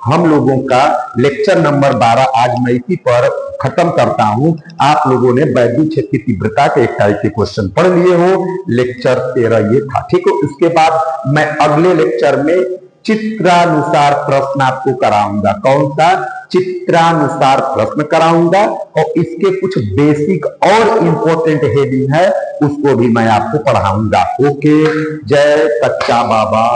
हम लोगों का लेक्चर नंबर 12 आज मैं इसी पर खत्म करता हूं। आप लोगों ने वैद्युत क्षेत्र की तीव्रता के एक टाइप के क्वेश्चन पढ़ लिए हो, लेक्चर 13 ये था, ठीक है। उसके बाद मैं अगले लेक्चर में चित्रानुसार प्रश्न आपको कराऊंगा। कौन सा? चित्रानुसार प्रश्न कराऊंगा, और इसके कुछ बेसिक और इंपॉर्टेंट हेडिंग है उसको भी मैं आपको पढ़ाऊंगा। ओके, जय कच्चा बाबा।